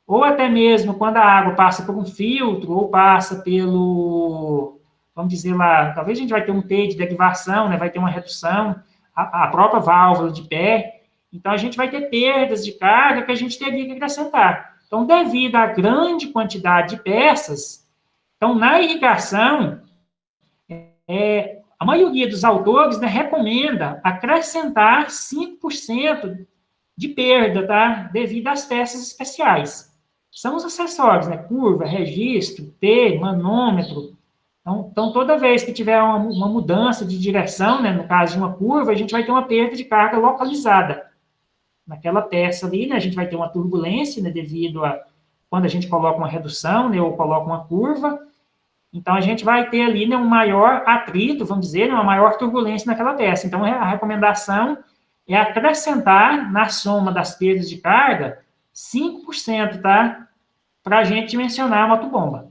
ou até mesmo quando a água passa por um filtro, ou passa pelo, vamos dizer lá, talvez a gente vai ter um T de derivação, né, vai ter uma redução, a própria válvula de pé, então a gente vai ter perdas de carga que a gente teria que acrescentar. Então, devido à grande quantidade de peças, então na irrigação, a maioria dos autores, né, recomenda acrescentar 5% de perda, tá? Devido às peças especiais. São os acessórios, né? Curva, registro, T, manômetro. Então, toda vez que tiver uma mudança de direção, né, no caso de uma curva, a gente vai ter uma perda de carga localizada. Naquela peça ali, né, a gente vai ter uma turbulência, né, devido a quando a gente coloca uma redução, né, ou coloca uma curva. Então, a gente vai ter ali, né, um maior atrito, vamos dizer, né, uma maior turbulência naquela peça. Então, a recomendação é acrescentar na soma das perdas de carga 5%, tá? Para a gente dimensionar a motobomba.